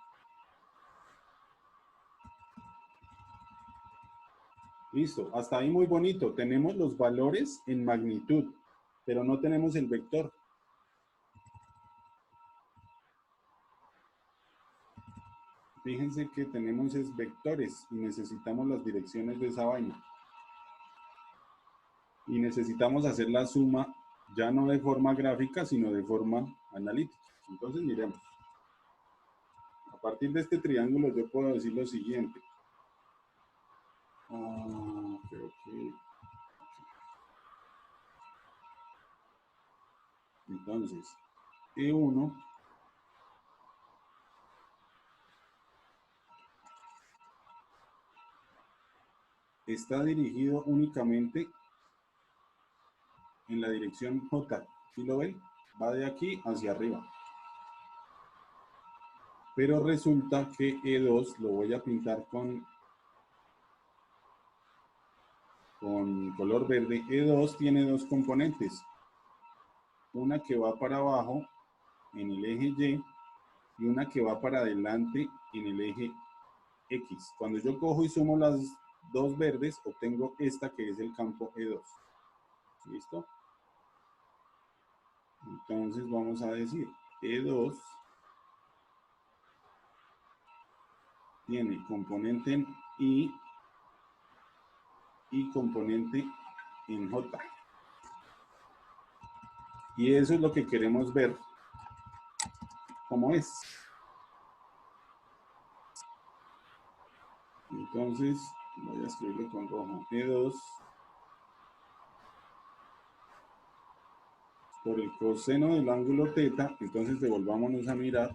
[SPEAKER 1] Listo, hasta ahí muy bonito. Tenemos los valores en magnitud, pero no tenemos el vector. Fíjense que tenemos es vectores y necesitamos las direcciones de esa vaina. Y necesitamos hacer la suma ya no de forma gráfica, sino de forma analítica. Entonces miremos. A partir de este triángulo yo puedo decir lo siguiente. Creo que... Entonces, E1 está dirigido únicamente en la dirección J. ¿Sí lo ven? Va de aquí hacia arriba. Pero resulta que E2 lo voy a pintar con color verde. E2 tiene dos componentes. Una que va para abajo en el eje Y y una que va para adelante en el eje X. Cuando yo cojo y sumo las dos verdes, obtengo esta que es el campo E2. ¿Listo? Entonces vamos a decir E2 tiene componente en I y componente en J. Y eso es lo que queremos ver cómo es. Entonces voy a escribirlo con rojo. E2 por el coseno del ángulo teta. Entonces devolvámonos a mirar.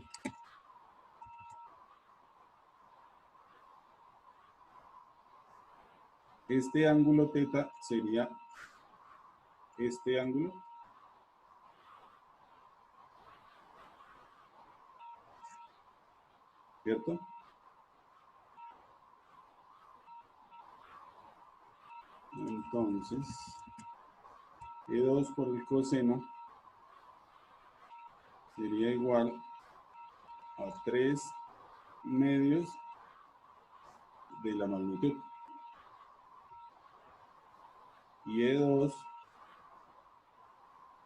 [SPEAKER 1] Este ángulo teta sería este ángulo. ¿Cierto? Entonces, E2 por el coseno sería igual a 3 medios de la magnitud. Y E2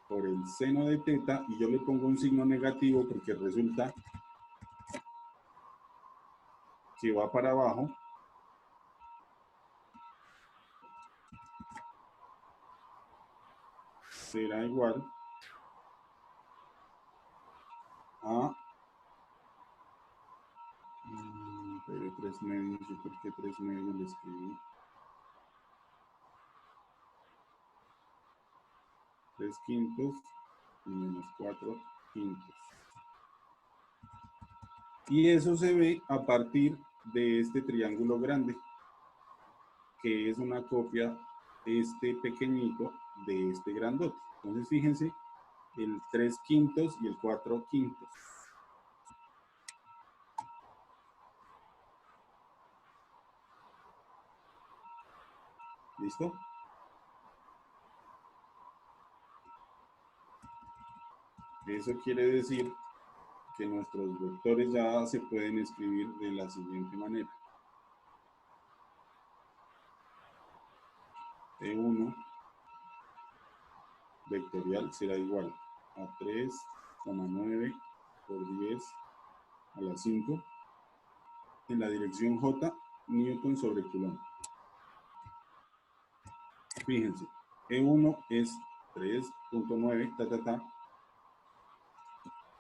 [SPEAKER 1] por el seno de teta, y yo le pongo un signo negativo porque resulta que va para abajo será igual a pero 3 medios, yo creo que 3 medios le escribí 3 quintos y menos 4 quintos. Y eso se ve a partir de este triángulo grande, que es una copia de este pequeñito de este grandote. Entonces fíjense, el 3 quintos y el 4 quintos. ¿Listo? Eso quiere decir que nuestros vectores ya se pueden escribir de la siguiente manera. E1 vectorial será igual a 3,9 por 10 a la 5 en la dirección J, Newton sobre Coulomb. Fíjense, E1 es 3,9,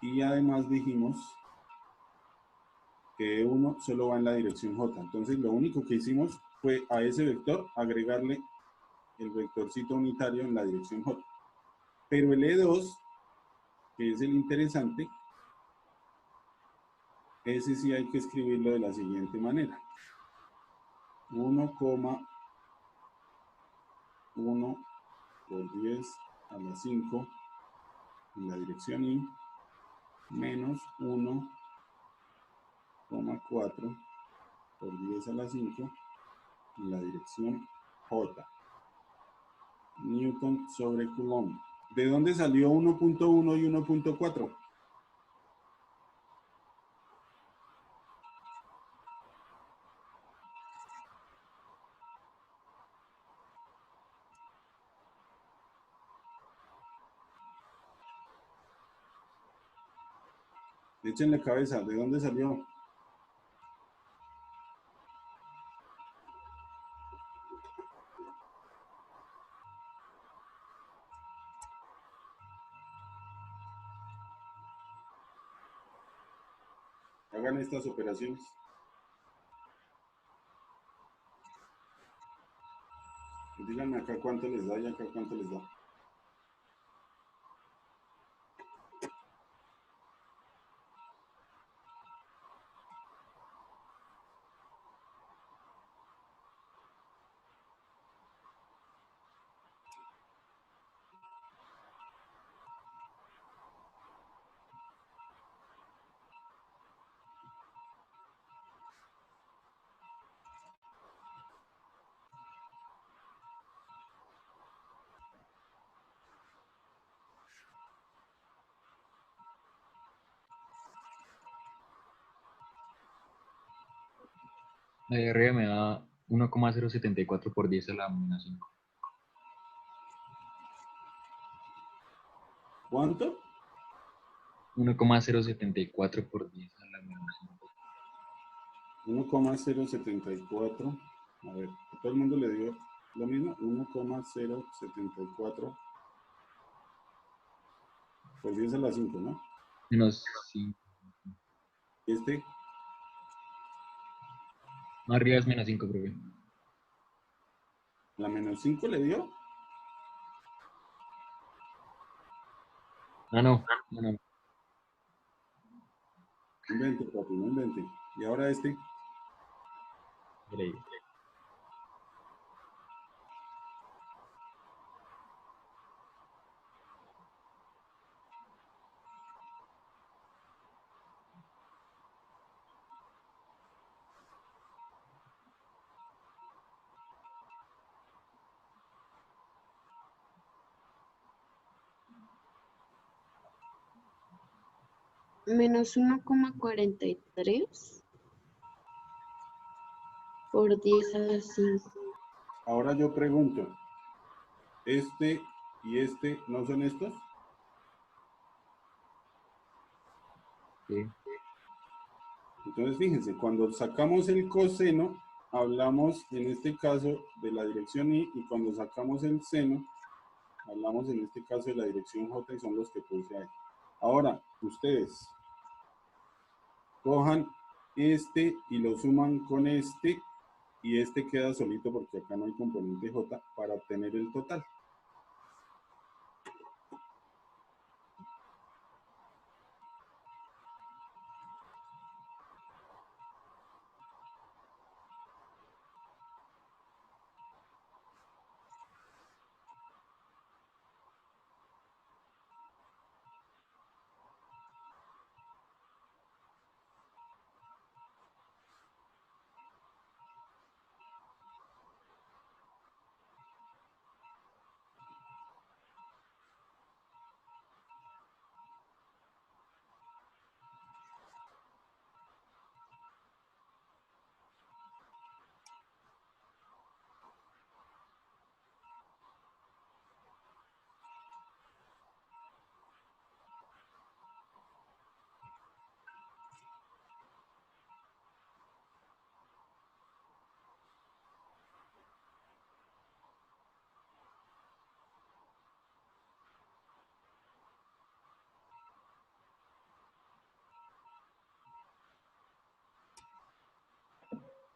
[SPEAKER 1] y además dijimos que E1 solo va en la dirección J. Entonces lo único que hicimos fue a ese vector agregarle el vectorcito unitario en la dirección J. Pero el E2, que es el interesante, ese sí hay que escribirlo de la siguiente manera. 1,1 por 10 a la 5 en la dirección Y, menos 1,4 por 10 a la 5 en la dirección J. Newton sobre Coulomb. ¿De dónde salió 1,1 y 1,4? Échenle cabeza, ¿de dónde salió? Hagan estas operaciones. Díganme acá cuánto les da y acá cuánto les da.
[SPEAKER 6] La de arriba me da 1,074 por 10 a la menos 5.
[SPEAKER 1] ¿Cuánto?
[SPEAKER 6] 1,074 por 10 a la menos 5.
[SPEAKER 1] 1,074. A ver, a todo el mundo le dio lo mismo. 1,074 por 10 a la 5, ¿no?
[SPEAKER 6] Menos 5.
[SPEAKER 1] Este,
[SPEAKER 6] No, arriba es menos 5, profe.
[SPEAKER 1] la menos 5 le dio.
[SPEAKER 6] No.
[SPEAKER 1] Invente, papi, no invente. Y ahora este.
[SPEAKER 6] Mira ahí.
[SPEAKER 5] Menos 1,43 por 10 a la 5.
[SPEAKER 1] Ahora yo pregunto. ¿Este y este no son estos?
[SPEAKER 6] Sí.
[SPEAKER 1] Entonces, fíjense, cuando sacamos el coseno, hablamos en este caso de la dirección Y, y cuando sacamos el seno, hablamos en este caso de la dirección J y son los que puse ahí. Ahora, ustedes cojan este y lo suman con este y este queda solito porque acá no hay componente J para obtener el total.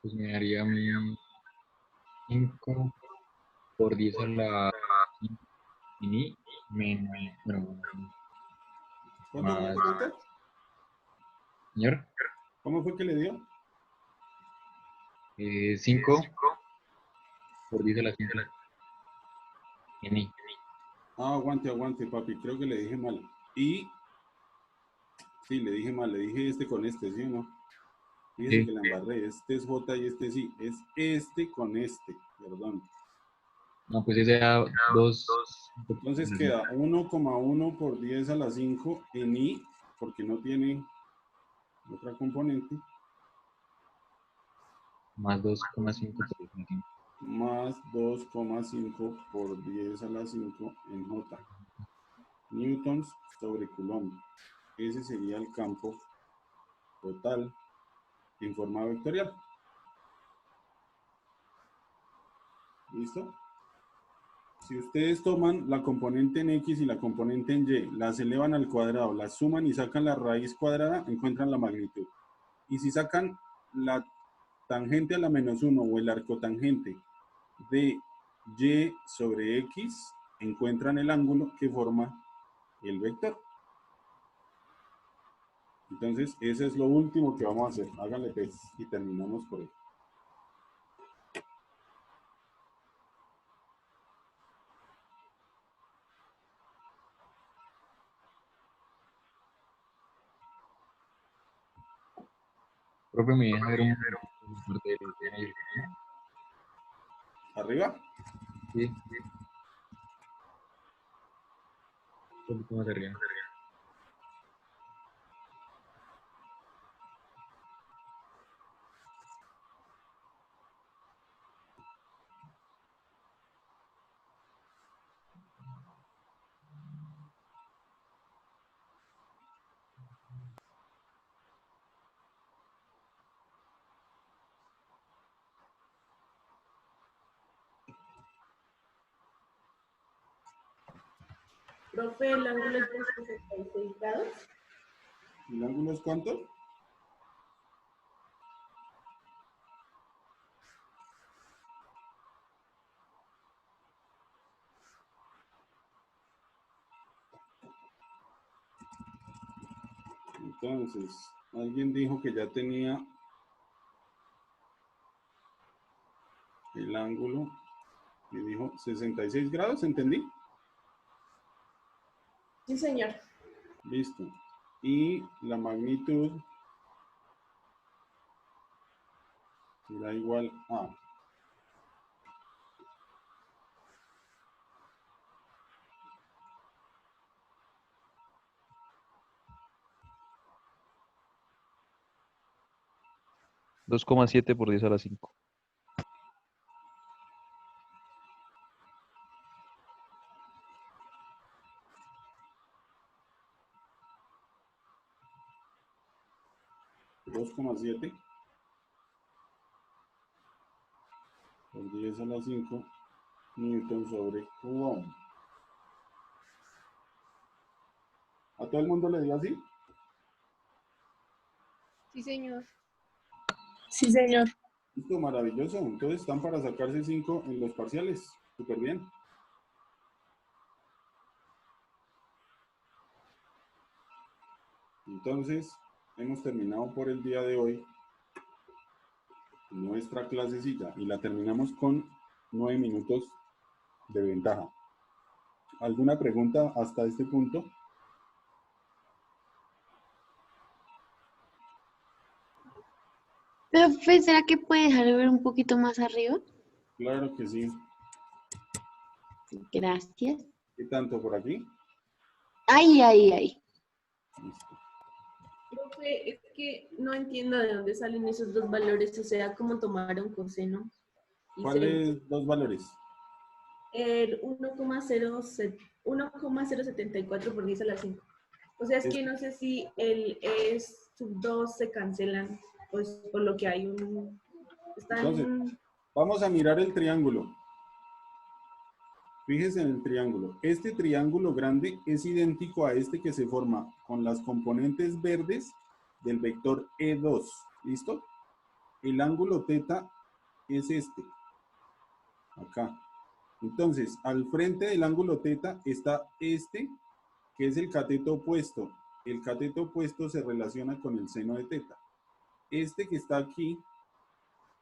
[SPEAKER 6] Pues me daría mi 5 por 10 a la 5 en I, bueno,
[SPEAKER 1] ¿Cuánto,
[SPEAKER 6] más,
[SPEAKER 1] cuánto, cuánto?
[SPEAKER 6] señor,
[SPEAKER 1] ¿Cómo fue que le dio?
[SPEAKER 6] 5 por 10 a la 5 en I.
[SPEAKER 1] Ah, aguante, aguante, papi, creo que le dije mal. Y, sí, le dije mal, le dije este con este, ¿sí o no? Fíjese
[SPEAKER 6] Sí,
[SPEAKER 1] que la embarré, este es J y este sí, es este con este, perdón.
[SPEAKER 6] no, pues ese da 2.
[SPEAKER 1] Entonces queda 1,1 por 10 a la 5 en I, porque no tiene otra componente,
[SPEAKER 6] Más 2,5 por 10 a la 5.
[SPEAKER 1] más 2,5 por 10 a la 5 en J. Newtons sobre Coulomb. Ese sería el campo total en forma vectorial. ¿Listo? Si ustedes toman la componente en X y la componente en Y, las elevan al cuadrado, las suman y sacan la raíz cuadrada, encuentran la magnitud. Y si sacan la tangente a la -1 o el arcotangente de Y sobre X, encuentran el ángulo que forma el vector. Entonces, eso es lo último que vamos a hacer. Háganle pues y terminamos por ahí.
[SPEAKER 6] Profe, me deja ver un parte del tema y el tema.
[SPEAKER 1] Arriba.
[SPEAKER 6] Sí, un poquito más arriba.
[SPEAKER 4] Profe, el ángulo es de 66 grados.
[SPEAKER 1] ¿El ángulo es cuánto? Entonces, alguien dijo que ya tenía el ángulo y dijo 66 grados, ¿entendí?
[SPEAKER 4] Sí, señor.
[SPEAKER 1] Listo. Y la magnitud será igual a
[SPEAKER 7] 2,7 por 10 a la 5.
[SPEAKER 1] 2,7 por 10 a la 5 newton sobre coulomb. ¿A todo el mundo le dio así?
[SPEAKER 2] Sí, señor.
[SPEAKER 4] Sí, señor.
[SPEAKER 1] Listo, maravilloso. Entonces están para sacarse 5 en los parciales. Súper bien. Entonces, hemos terminado por el día de hoy nuestra clasecilla y la terminamos con 9 minutos de ventaja. ¿Alguna pregunta hasta este punto?
[SPEAKER 5] Pero, pues, ¿será que puede dejar de ver un poquito más arriba?
[SPEAKER 1] Claro que sí.
[SPEAKER 5] Gracias.
[SPEAKER 1] ¿Qué tanto por aquí?
[SPEAKER 5] Ay, ay, ay.
[SPEAKER 1] Listo.
[SPEAKER 4] Profe, es que no entiendo de dónde salen esos dos valores, o sea, cómo tomaron coseno y seno.
[SPEAKER 1] ¿Cuáles dos valores?
[SPEAKER 4] El 1,074 por 10 a la 5. O sea, es que no sé si el E sub 2 se cancelan, pues por lo que hay un...
[SPEAKER 1] Entonces,
[SPEAKER 4] Están...
[SPEAKER 1] vamos a mirar el triángulo. Fíjese en el triángulo. Este triángulo grande es idéntico a este que se forma con las componentes verdes del vector E2. ¿Listo? El ángulo θ es este. Acá. Entonces, al frente del ángulo θ está este, que es el cateto opuesto. El cateto opuesto se relaciona con el seno de θ. Este que está aquí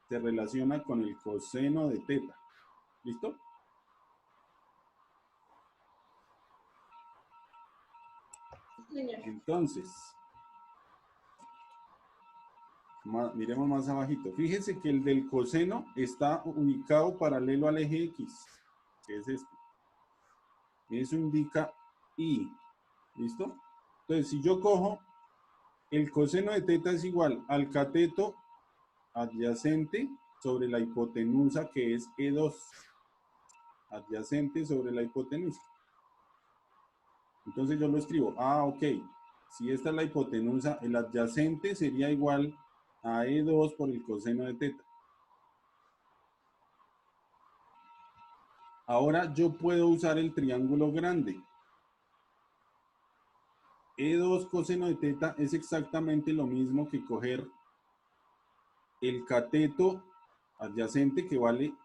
[SPEAKER 1] se relaciona con el coseno de θ. ¿Listo? Entonces, miremos más abajito. Fíjense que el del coseno está ubicado paralelo al eje X, que es este. Eso indica I. ¿Listo? Entonces, si yo cojo el coseno de θ es igual al cateto adyacente sobre la hipotenusa, que es E2. Adyacente sobre la hipotenusa. Entonces yo lo escribo. Ah, ok. Si esta es la hipotenusa, el adyacente sería igual a E2 por el coseno de θ. Ahora yo puedo usar el triángulo grande. E2 coseno de θ es exactamente lo mismo que coger el cateto adyacente, que vale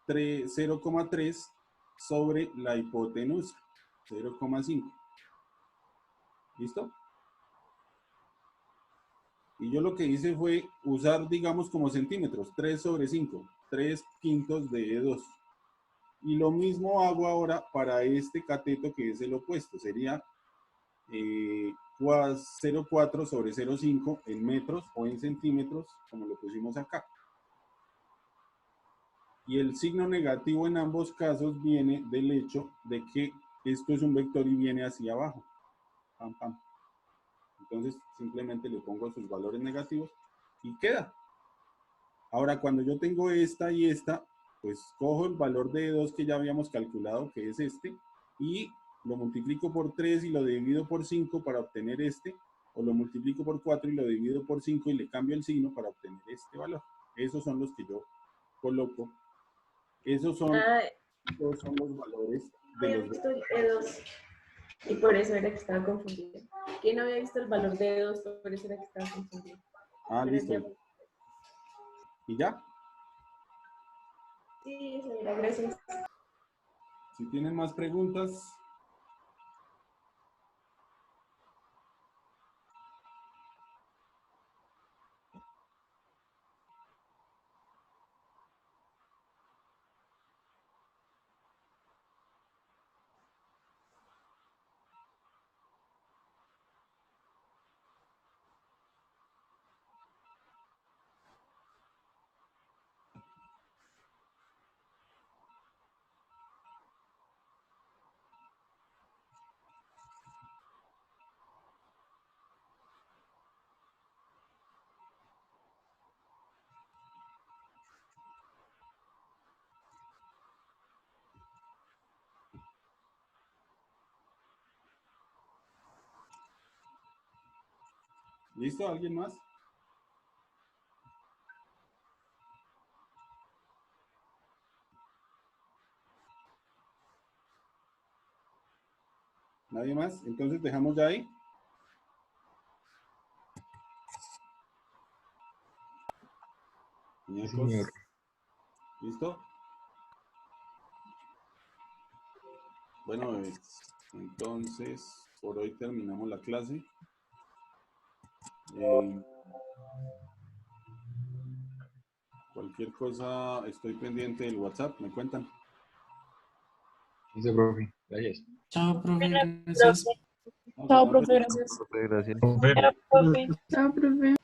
[SPEAKER 1] 0,3 sobre la hipotenusa, 0,5. ¿Listo? Y yo lo que hice fue usar, digamos, como centímetros, 3 sobre 5, 3 quintos de E2. Y lo mismo hago ahora para este cateto, que es el opuesto. Sería 0,4 sobre 0,5 en metros o en centímetros, como lo pusimos acá. Y el signo negativo en ambos casos viene del hecho de que esto es un vector y viene hacia abajo. Pam, pam. Entonces simplemente le pongo sus valores negativos y queda. Ahora, cuando yo tengo esta y esta, pues cojo el valor de 2 que ya habíamos calculado, que es este, y lo multiplico por 3 y lo divido por 5 para obtener este, o lo multiplico por 4 y lo divido por 5 y le cambio el signo para obtener este valor. Esos son los que yo coloco. Esos son los valores de
[SPEAKER 4] había
[SPEAKER 1] los...
[SPEAKER 4] visto el E2 y por eso era que estaba confundida. Que no había visto el valor de E2, por eso era que estaba confundida.
[SPEAKER 1] Ah,
[SPEAKER 4] Pero
[SPEAKER 1] listo.
[SPEAKER 4] ya...
[SPEAKER 1] ¿Y ya?
[SPEAKER 4] Sí, señora, gracias.
[SPEAKER 1] Si tienen más preguntas... ¿Listo? ¿Alguien más? ¿Nadie más? Entonces dejamos ya ahí.
[SPEAKER 6] Sí,
[SPEAKER 1] Muñecos.
[SPEAKER 6] señor.
[SPEAKER 1] ¿Listo? Bueno, bebés, entonces por hoy terminamos la clase. Cualquier cosa, estoy pendiente del WhatsApp, me cuentan.
[SPEAKER 6] Listo, profe. Gracias.
[SPEAKER 8] Chao, profe, gracias.
[SPEAKER 1] Vamos,
[SPEAKER 2] Chao,
[SPEAKER 1] estamos
[SPEAKER 2] profe,
[SPEAKER 1] pendientes.
[SPEAKER 2] gracias.
[SPEAKER 7] Profe, gracias.
[SPEAKER 6] Profe.
[SPEAKER 2] Chao, profe. Chao, profe.